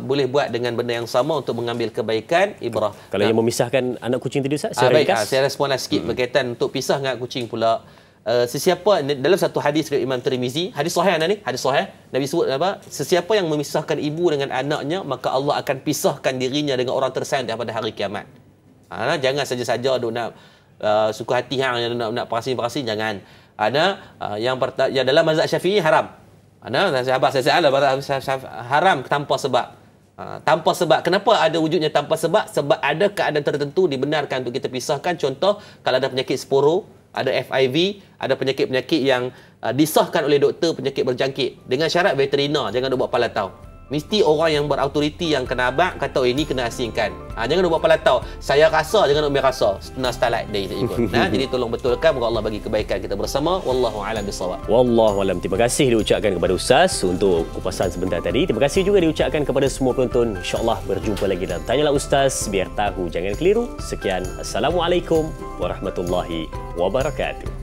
boleh buat dengan benda yang sama untuk mengambil kebaikan, ibrah. Kalau yang memisahkan anak kucing tadi Ustaz, saya responlah sikit berkaitan untuk pisah dengan kucing pula. Sesiapa, dalam satu hadis dari Imam Tirmizi, hadis sahih ni, hadis sahih, Nabi sebut apa? Sesiapa yang memisahkan ibu dengan anaknya, maka Allah akan pisahkan dirinya dengan orang tersayang pada hari kiamat. Jangan saja-saja duk nak suka hati yang nak perasing-perasing, jangan. Yang dalam mazhab Syafi'i haram. Haram tanpa sebab. Tanpa sebab. Kenapa ada wujudnya tanpa sebab? Sebab ada keadaan tertentu dibenarkan untuk kita pisahkan. Contoh, kalau ada penyakit sporo, ada FIV, ada penyakit-penyakit yang disahkan oleh doktor penyakit berjangkit. Dengan syarat veteriner, jangan buat palatau. Mesti orang yang berautoriti yang kena abang kata, ini kena asingkan. Jangan buat palatau. Saya rasa, jangan ambil rasa. Starlight day saya ikut. Jadi tolong betulkan, moga Allah bagi kebaikan kita bersama. Wallahu a'lam bissawab. Wallahu a'lam. Terima kasih diucapkan kepada Ustaz untuk kupasan sebentar tadi. Terima kasih juga diucapkan kepada semua penonton. InsyaAllah berjumpa lagi dalam Tanyalah Ustaz, biar tahu jangan keliru. Sekian. Assalamualaikum warahmatullahi wabarakatuh.